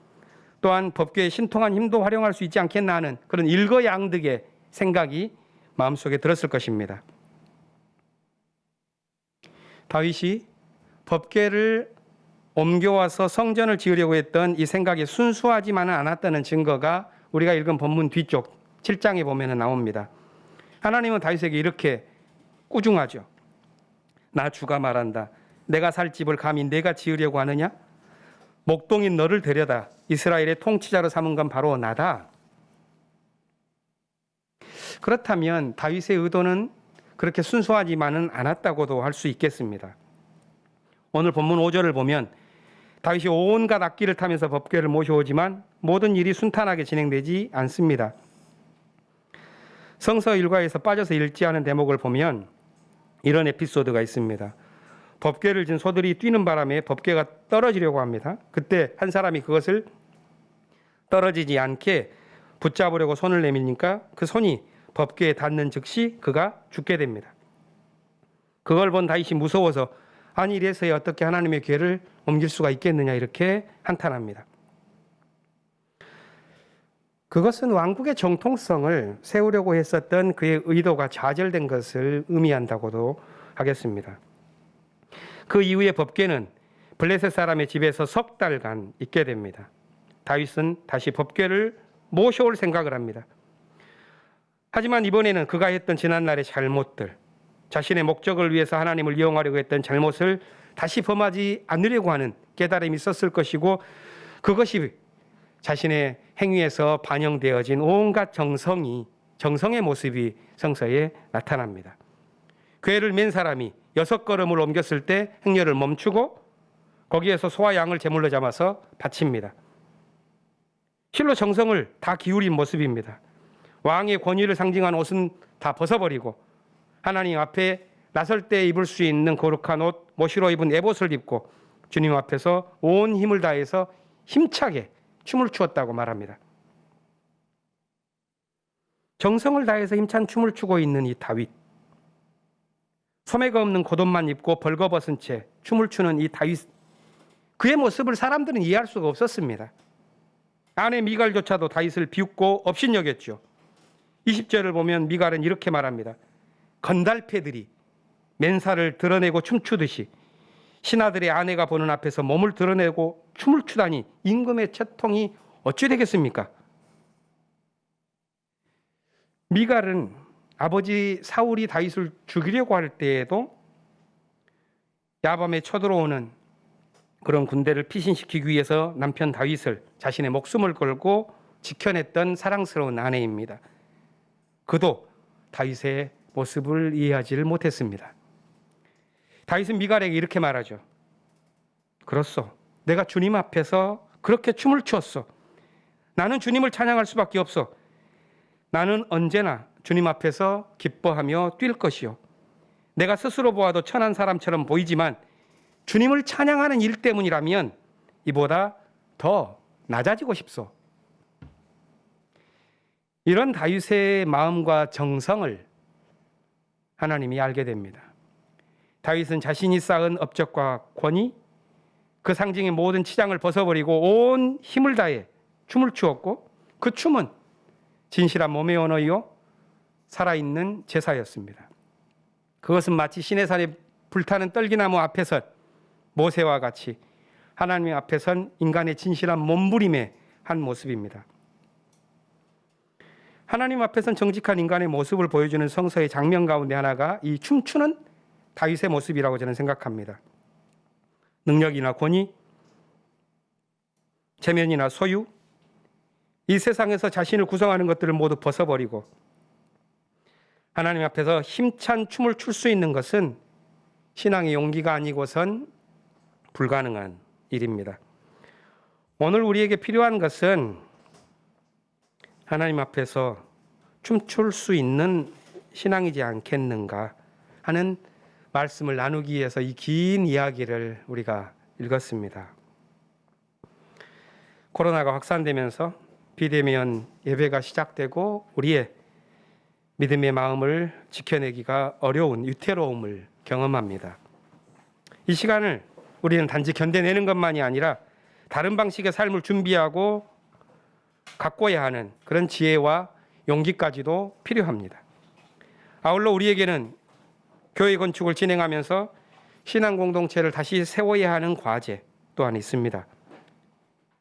또한 법궤의 신통한 힘도 활용할 수 있지 않겠나 하는 그런 일거양득의 생각이 마음속에 들었을 것입니다. 다윗이 법궤를 옮겨와서 성전을 지으려고 했던 이 생각이 순수하지만은 않았다는 증거가 우리가 읽은 본문 뒤쪽 7장에 보면 나옵니다. 하나님은 다윗에게 이렇게 꾸중하죠. 나 주가 말한다. 내가 살 집을 감히 내가 지으려고 하느냐? 목동인 너를 데려다 이스라엘의 통치자로 삼은 건 바로 나다. 그렇다면 다윗의 의도는 그렇게 순수하지만은 않았다고도 할 수 있겠습니다. 오늘 본문 5절을 보면 다윗이 온갖 악기를 타면서 법궤를 모셔오지만 모든 일이 순탄하게 진행되지 않습니다. 성서 일과에서 빠져서 읽지 않은 대목을 보면 이런 에피소드가 있습니다. 법궤를 진 소들이 뛰는 바람에 법궤가 떨어지려고 합니다. 그때 한 사람이 그것을 떨어지지 않게 붙잡으려고 손을 내밀니까 그 손이 법궤에 닿는 즉시 그가 죽게 됩니다. 그걸 본 다윗이 무서워서 아니 이래서야 어떻게 하나님의 궤를 옮길 수가 있겠느냐 이렇게 한탄합니다. 그것은 왕국의 정통성을 세우려고 했었던 그의 의도가 좌절된 것을 의미한다고도 하겠습니다. 그 이후에 법궤는 블레셋 사람의 집에서 석 달간 있게 됩니다. 다윗은 다시 법궤를 모셔올 생각을 합니다. 하지만 이번에는 그가 했던 지난날의 잘못들, 자신의 목적을 위해서 하나님을 이용하려고 했던 잘못을 다시 범하지 않으려고 하는 깨달음이 있었을 것이고 그것이 자신의 행위에서 반영되어진 온갖 정성의 모습이 성서에 나타납니다. 궤를 맨 사람이 6걸음을 옮겼을 때 행렬을 멈추고 거기에서 소와 양을 제물로 잡아서 바칩니다. 실로 정성을 다 기울인 모습입니다. 왕의 권위를 상징한 옷은 다 벗어버리고 하나님 앞에 나설 때 입을 수 있는 거룩한 옷, 모시로 입은 에봇을 입고 주님 앞에서 온 힘을 다해서 힘차게 춤을 추었다고 말합니다. 정성을 다해서 힘찬 춤을 추고 있는 이 다윗, 소매가 없는 겉옷만 입고 벌거벗은 채 춤을 추는 이 다윗, 그의 모습을 사람들은 이해할 수가 없었습니다. 아내 미갈조차도 다윗을 비웃고 업신여겼죠. 20절을 보면 미갈은 이렇게 말합니다. 건달패들이 맨살을 드러내고 춤추듯이 신하들의 아내가 보는 앞에서 몸을 드러내고 춤을 추다니 임금의 채통이 어찌 되겠습니까? 미갈은 아버지 사울이 다윗을 죽이려고 할 때에도 야밤에 쳐들어오는 그런 군대를 피신시키기 위해서 남편 다윗을 자신의 목숨을 걸고 지켜냈던 사랑스러운 아내입니다. 그도 다윗의 모습을 이해하지를 못했습니다. 다윗은 미갈에게 이렇게 말하죠. 그렇소. 내가 주님 앞에서 그렇게 춤을 추었어. 나는 주님을 찬양할 수밖에 없어. 나는 언제나 주님 앞에서 기뻐하며 뛸 것이요. 내가 스스로 보아도 천한 사람처럼 보이지만 주님을 찬양하는 일 때문이라면 이보다 더 낮아지고 싶소. 이런 다윗의 마음과 정성을 하나님이 알게 됩니다. 다윗은 자신이 쌓은 업적과 권위, 그 상징의 모든 치장을 벗어버리고 온 힘을 다해 춤을 추었고 그 춤은 진실한 몸의 언어이요 살아있는 제사였습니다. 그것은 마치 시내산에 불타는 떨기나무 앞에서 모세와 같이 하나님 앞에선 인간의 진실한 몸부림의 한 모습입니다. 하나님 앞에선 정직한 인간의 모습을 보여주는 성서의 장면 가운데 하나가 이 춤추는 다윗의 모습이라고 저는 생각합니다. 능력이나 권위, 체면이나 소유, 이 세상에서 자신을 구성하는 것들을 모두 벗어버리고 하나님 앞에서 힘찬 춤을 출 수 있는 것은 신앙의 용기가 아니고선 불가능한 일입니다. 오늘 우리에게 필요한 것은 하나님 앞에서 춤출 수 있는 신앙이지 않겠는가 하는 말씀을 나누기 위해서 이 긴 이야기를 우리가 읽었습니다. 코로나가 확산되면서 비대면 예배가 시작되고 우리의 믿음의 마음을 지켜내기가 어려운 위태로움을 경험합니다. 이 시간을 우리는 단지 견뎌내는 것만이 아니라 다른 방식의 삶을 준비하고 가꿔야 하는 그런 지혜와 용기까지도 필요합니다. 아울러 우리에게는 교회 건축을 진행하면서 신앙 공동체를 다시 세워야 하는 과제 또한 있습니다.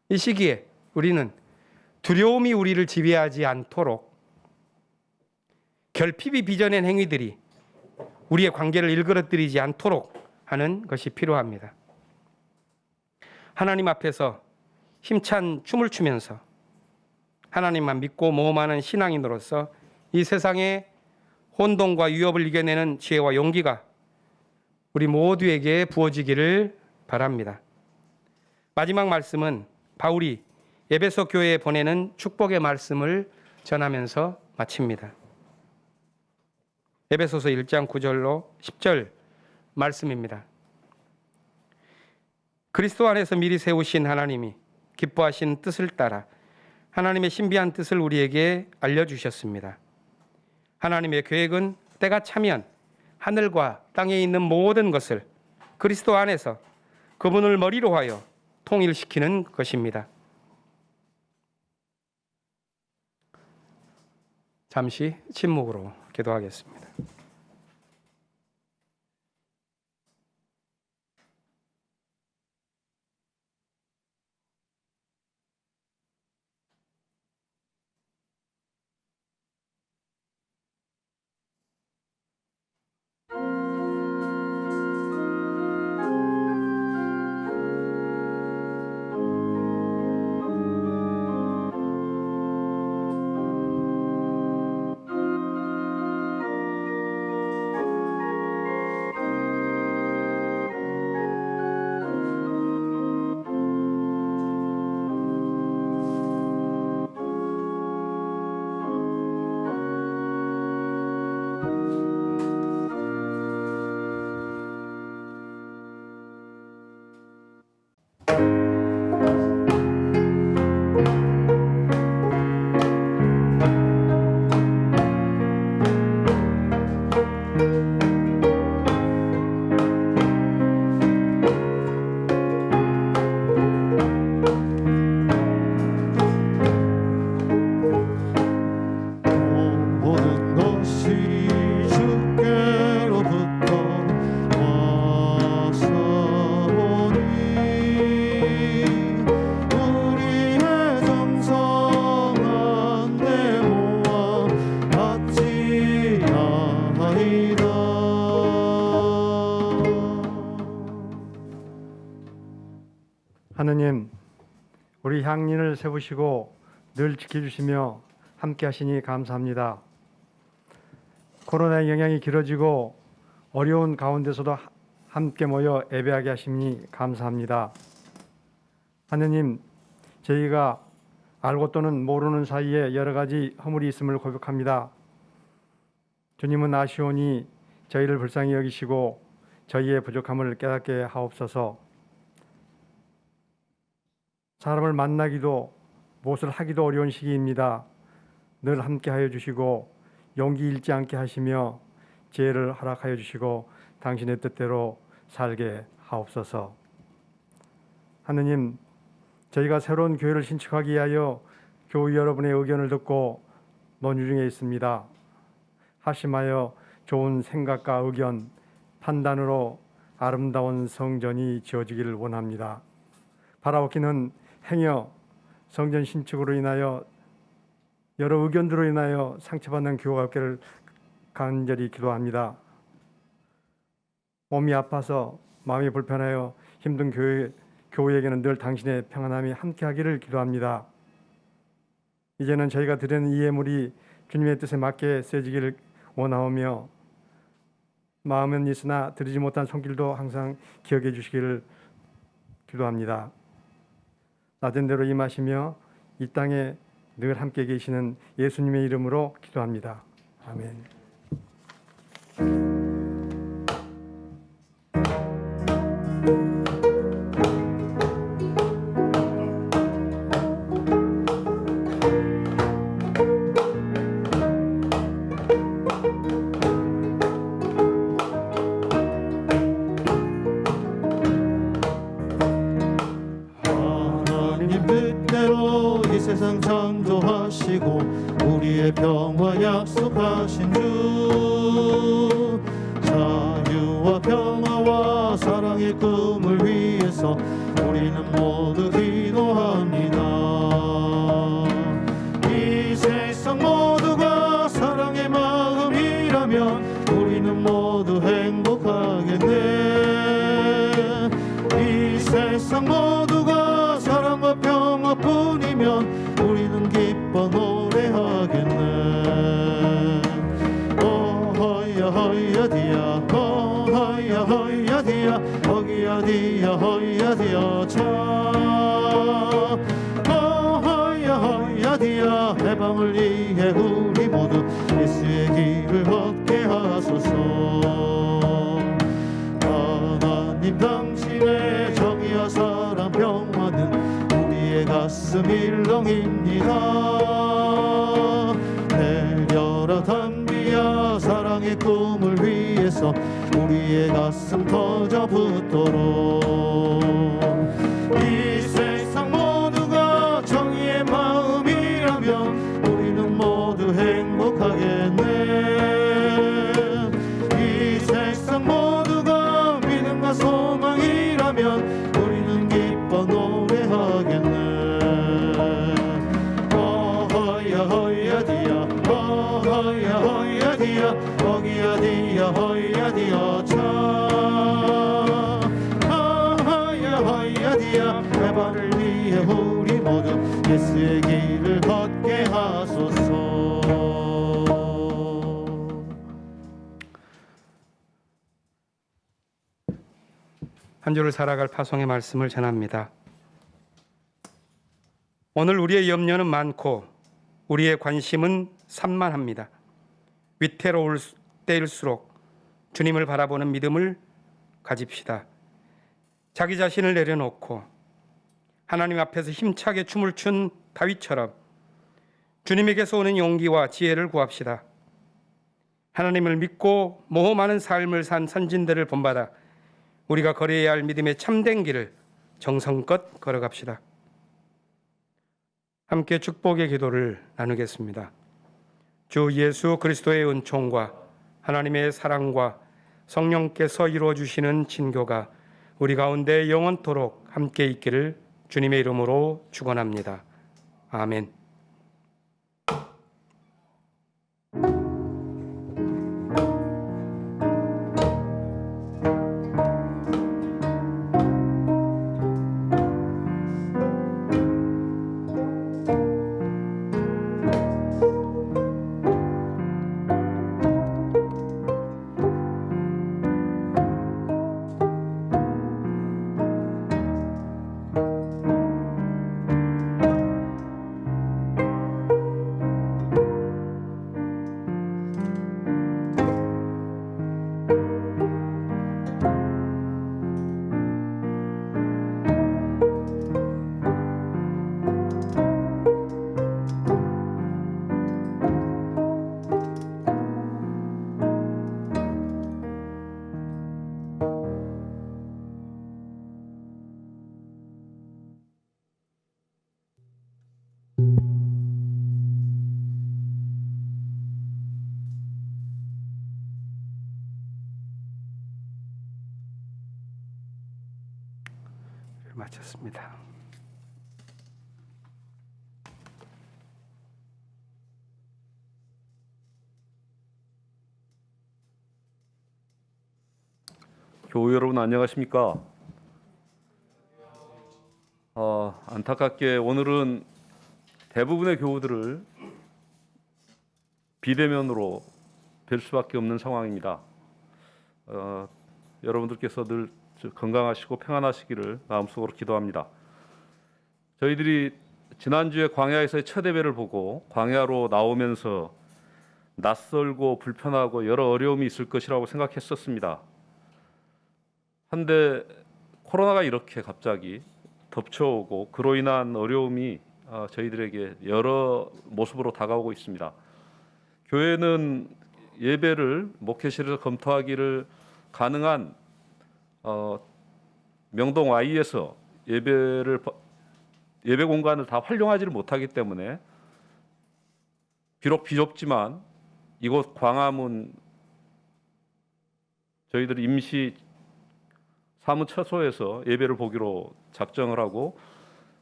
이 시기에 우리는 두려움이 우리를 지배하지 않도록 결핍이 빚어낸 행위들이 우리의 관계를 일그러뜨리지 않도록 하는 것이 필요합니다. 하나님 앞에서 힘찬 춤을 추면서 하나님만 믿고 모험하는 신앙인으로서 이 세상의 혼돈과 위협을 이겨내는 지혜와 용기가 우리 모두에게 부어지기를 바랍니다. 마지막 말씀은 바울이 에베소 교회에 보내는 축복의 말씀을 전하면서 마칩니다. 에베소서 1장 9절로 10절 말씀입니다. 그리스도 안에서 미리 세우신 하나님이 기뻐하신 뜻을 따라 하나님의 신비한 뜻을 우리에게 알려주셨습니다. 하나님의 계획은 때가 차면 하늘과 땅에 있는 모든 것을 그리스도 안에서 그분을 머리로 하여 통일시키는 것입니다. 잠시 침묵으로 기도하겠습니다. 모든 것이 주께로부터 왔사오니 우리의 정성한 데모와 같지 아이다. 하느님, 우리 향린을 세우시고 늘 지켜주시며 함께 하시니 감사합니다. 코로나의 영향이 길어지고 어려운 가운데서도 함께 모여 예배하게 하시니 감사합니다. 하느님, 저희가 알고 또는 모르는 사이에 여러 가지 허물이 있음을 고백합니다. 주님은 아시오니 저희를 불쌍히 여기시고 저희의 부족함을 깨닫게 하옵소서. 사람을 만나기도 무엇을 하기도 어려운 시기입니다. 늘 함께하여 주시고 용기 잃지 않게 하시며 지혜를 허락하여 주시고 당신의 뜻대로 살게 하옵소서. 하느님, 저희가 새로운 교회를 신축하기 위하여 교우 여러분의 의견을 듣고 논의 중에 있습니다. 하심하여 좋은 생각과 의견, 판단으로 아름다운 성전이 지어지기를 원합니다. 바라옵기는 행여 성전 신축으로 인하여 여러 의견들로 인하여 상처받는 교우가 없기를 간절히 기도합니다. 몸이 아파서 마음이 불편하여 힘든 교우에게는 늘 당신의 평안함이 함께하기를 기도합니다. 이제는 저희가 드리는 이 예물이 주님의 뜻에 맞게 쓰여지기를 원하오며 마음은 있으나 드리지 못한 손길도 항상 기억해 주시기를 기도합니다. 낮은 대로 임하시며 이 땅에 늘 함께 계시는 예수님의 이름으로 기도합니다. 아멘. 하나님 뜻대로 이 세상 창조하시고 우리의 평화 약속하신 주, 자유와 평화와 사랑의 꿈을 위해서 우리는 모두 기도합니다. 이 세상 모두가 사랑의 마음이라면 우리는 모두 행복하겠네. 이 세상 모두가 사랑과 평화뿐이면 우리는 기뻐 노래하겠네. 허야 허야 디야 허야 허야 디야 허기야 디야 허야 디야 차 허야 허야 디야 해방을 위해 우리 모두 예수의 길을 걷게 하소서. 하나님 당신의 정의와 사랑 평화는 우리의 가슴 일렁입니다. 배려라 담비야 사랑의 꿈을 위해서 우리의 가슴 터져 붙도록. 이 세상 모두가 정의의 마음이라면 우리는 모두 행복하겠네. 이 세상 모두가 믿음과 소망이라면 우리는 기뻐 노래하겠네. 허야 허야 디야 허야 허야 디야 허기야 디야 허야 디야 차 허야 허야 디야 해방을 위해 우리 모두 예수의 길을 걷게 하소서. 한 주를 살아갈 파송의 말씀을 전합니다. 오늘 우리의 염려는 많고 우리의 관심은 산만합니다. 위태로울 때일수록 주님을 바라보는 믿음을 가집시다. 자기 자신을 내려놓고 하나님 앞에서 힘차게 춤을 춘 다윗처럼 주님에게서 오는 용기와 지혜를 구합시다. 하나님을 믿고 모험하는 삶을 산 선진들을 본받아 우리가 걸어야 할 믿음의 참된 길을 정성껏 걸어갑시다. 함께 축복의 기도를 나누겠습니다. 주 예수 그리스도의 은총과 하나님의 사랑과 성령께서 이루어 주시는 친교가 우리 가운데 영원토록 함께 있기를 주님의 이름으로 축원합니다. 아멘. 마쳤습니다. 교우 여러분 안녕하십니까? 안타깝게 오늘은 대부분의 교우들을 비대면으로 뵐 수밖에 없는 상황입니다. 여러분들께서 늘 건강하시고 평안하시기를 마음속으로 기도합니다. 저희들이 지난주에 광야에서의 첫 예배를 보고 광야로 나오면서 낯설고 불편하고 여러 어려움이 있을 것이라고 생각했었습니다. 한데 코로나가 이렇게 갑자기 덮쳐오고 그로 인한 어려움이 저희들에게 여러 모습으로 다가오고 있습니다. 교회는 예배를 목회실에서 검토하기를 가능한 명동 Y에서 예배 공간을 다 활용하지를 못하기 때문에 비록 비좁지만 이곳 광화문 저희들이 임시 사무처소에서 예배를 보기로 작정을 하고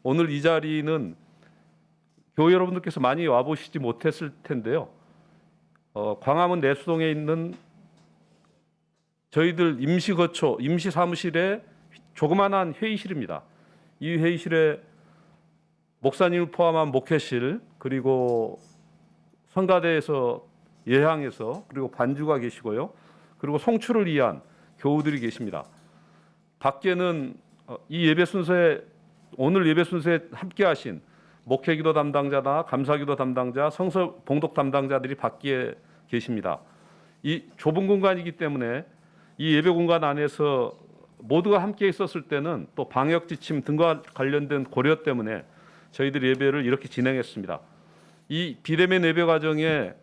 오늘 이 자리는 교회 여러분들께서 많이 와보시지 못했을 텐데요. 광화문 내수동에 있는 저희들 임시 거처, 임시 사무실의 조그만한 회의실입니다. 이 회의실에 목사님을 포함한 목회실 그리고 성가대에서 예향에서 그리고 반주가 계시고요. 그리고 송출을 위한 교우들이 계십니다. 밖에는 이 예배 순서에 오늘 예배 순서에 함께하신 목회기도 담당자나 감사기도 담당자, 성서 봉독 담당자들이 밖에 계십니다. 이 좁은 공간이기 때문에 이 예배 공간 안에서 모두가 함께 있었을 때는 또 방역 지침 등과 관련된 고려 때문에 저희들 예배를 이렇게 진행했습니다. 이 비대면 예배 과정에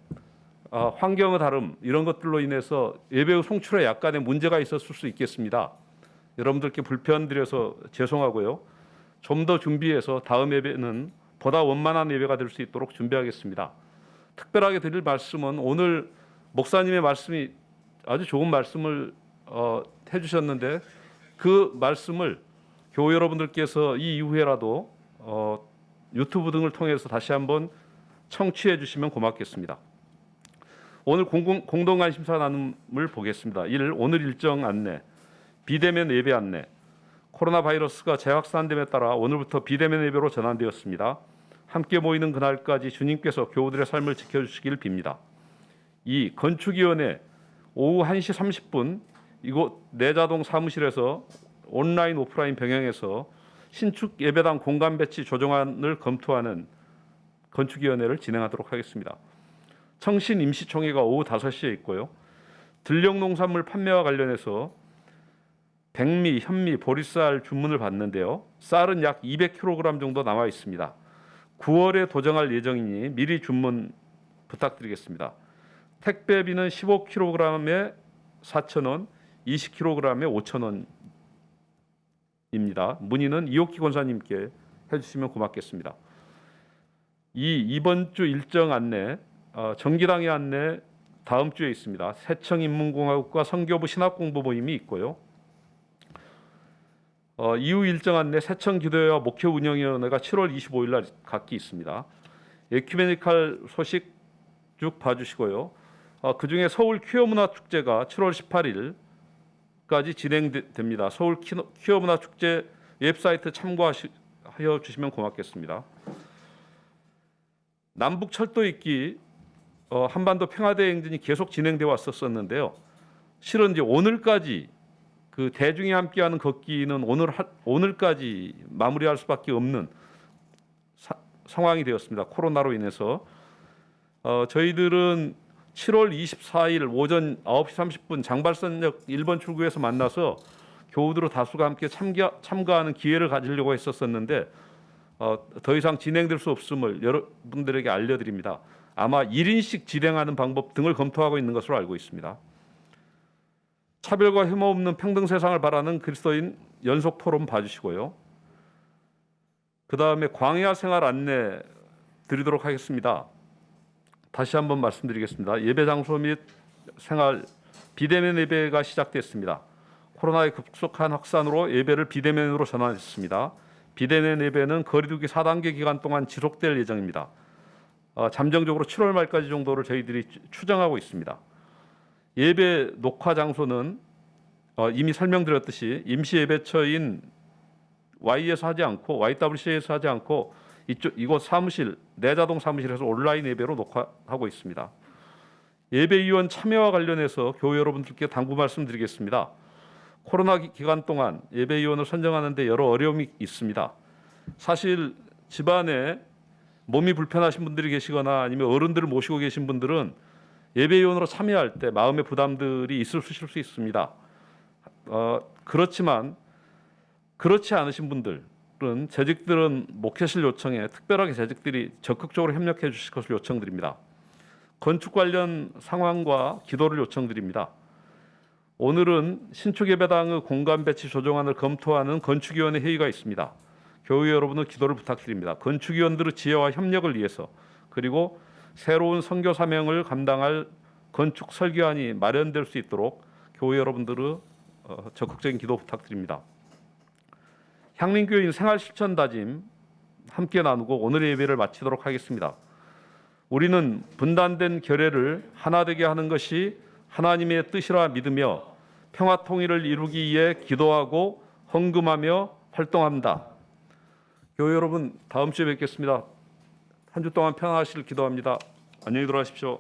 환경의 다름 이런 것들로 인해서 예배 송출에 약간의 문제가 있었을 수 있겠습니다. 여러분들께 불편드려서 죄송하고요. 좀 더 준비해서 다음 예배는 보다 원만한 예배가 될 수 있도록 준비하겠습니다. 특별하게 드릴 말씀은 오늘 목사님의 말씀이 아주 좋은 말씀을 해주셨는데 그 말씀을 교회 여러분들께서 이 이후에라도 유튜브 등을 통해서 다시 한번 청취해 주시면 고맙겠습니다. 오늘 공동관심사 나눔을 보겠습니다. 1. 오늘 일정 안내, 비대면 예배 안내. 코로나 바이러스가 재확산됨에 따라 오늘부터 비대면 예배로 전환되었습니다. 함께 모이는 그날까지 주님께서 교우들의 삶을 지켜주시길 빕니다. 2. 건축위원회 오후 1시 30분 이곳 내자동 사무실에서 온라인 오프라인 병행해서 신축 예배당 공간 배치 조정안을 검토하는 건축위원회를 진행하도록 하겠습니다. 청신 임시총회가 오후 5시에 있고요. 들녘농산물 판매와 관련해서 백미, 현미, 보리쌀 주문을 받는데요. 쌀은 약 200kg 정도 남아 있습니다. 9월에 도정할 예정이니 미리 주문 부탁드리겠습니다. 택배비는 15kg에 4,000원, 20kg에 5,000원입니다. 문의는 이옥기 권사님께 해주시면 고맙겠습니다. 이번 주 일정 안내, 정기당의 안내 다음 주에 있습니다. 세청인문공화국과 선교부 신학공부 모임이 있고요. 이후 일정 안내 세청기도회와 목회운영위원회가 7월 25일 날 각기 있습니다. 에큐메니칼 소식 쭉 봐주시고요. 그중에 서울 퀴어문화축제가 7월 18일까지 진행됩니다. 서울 퀴어문화축제 웹사이트 참고하여 주시면 고맙겠습니다. 남북 철도 있기 한반도 평화대 행진이 계속 진행되어 왔었는데요. 실은 이제 오늘까지 그 대중이 함께하는 걷기는 오늘까지 마무리할 수밖에 없는 상황이 되었습니다. 코로나로 인해서 저희들은 7월 24일 오전 9시 30분 장발선역 1번 출구에서 만나서 교우들 다수가 함께 참가하는 기회를 가지려고 했었는데 더 이상 진행될 수 없음을 여러분들에게 알려드립니다. 아마 1인씩 진행하는 방법 등을 검토하고 있는 것으로 알고 있습니다. 차별과 혐오 없는 평등 세상을 바라는 그리스도인 연속 토론 봐주시고요. 그 다음에 광야 생활 안내 드리도록 하겠습니다. 다시 한번 말씀드리겠습니다. 예배 장소 및 생활 비대면 예배가 시작됐습니다. 코로나의 급속한 확산으로 예배를 비대면으로 전환했습니다. 비대면 예배는 거리두기 4단계 기간 동안 지속될 예정입니다. 잠정적으로 7월 말까지 정도를 저희들이 추정하고 있습니다. 예배 녹화 장소는 이미 설명드렸듯이 임시 예배처인 Y에서 하지 않고 YWC에서 하지 않고 이곳 사무실 내자동 사무실에서 온라인 예배로 녹화하고 있습니다. 예배위원 참여와 관련해서 교회 여러분들께 당부 말씀드리겠습니다. 코로나 기간 동안 예배위원을 선정하는 데 여러 어려움이 있습니다. 사실 집안에 몸이 불편하신 분들이 계시거나 아니면 어른들을 모시고 계신 분들은 예배위원으로 참여할 때 마음의 부담들이 있으실 수 있습니다. 그렇지만 그렇지 않으신 분들은 재직들은 목회실 요청에 특별하게 재직들이 적극적으로 협력해 주실 것을 요청드립니다. 건축 관련 상황과 기도를 요청드립니다. 오늘은 신축 예배당의 공간 배치 조정안을 검토하는 건축위원회 회의가 있습니다. 교회 여러분의 기도를 부탁드립니다. 건축위원들의 지혜와 협력을 위해서 그리고 새로운 선교 사명을 감당할 건축 설계안이 마련될 수 있도록 교회 여러분들의 적극적인 기도 부탁드립니다. 향림교인 생활실천 다짐 함께 나누고 오늘의 예배를 마치도록 하겠습니다. 우리는 분단된 결례를 하나 되게 하는 것이 하나님의 뜻이라 믿으며 평화 통일을 이루기 위해 기도하고 헌금하며 활동합니다. 교회 여러분, 다음 주에 뵙겠습니다. 한 주 동안 평안하시길 기도합니다. 안녕히 들어가십시오.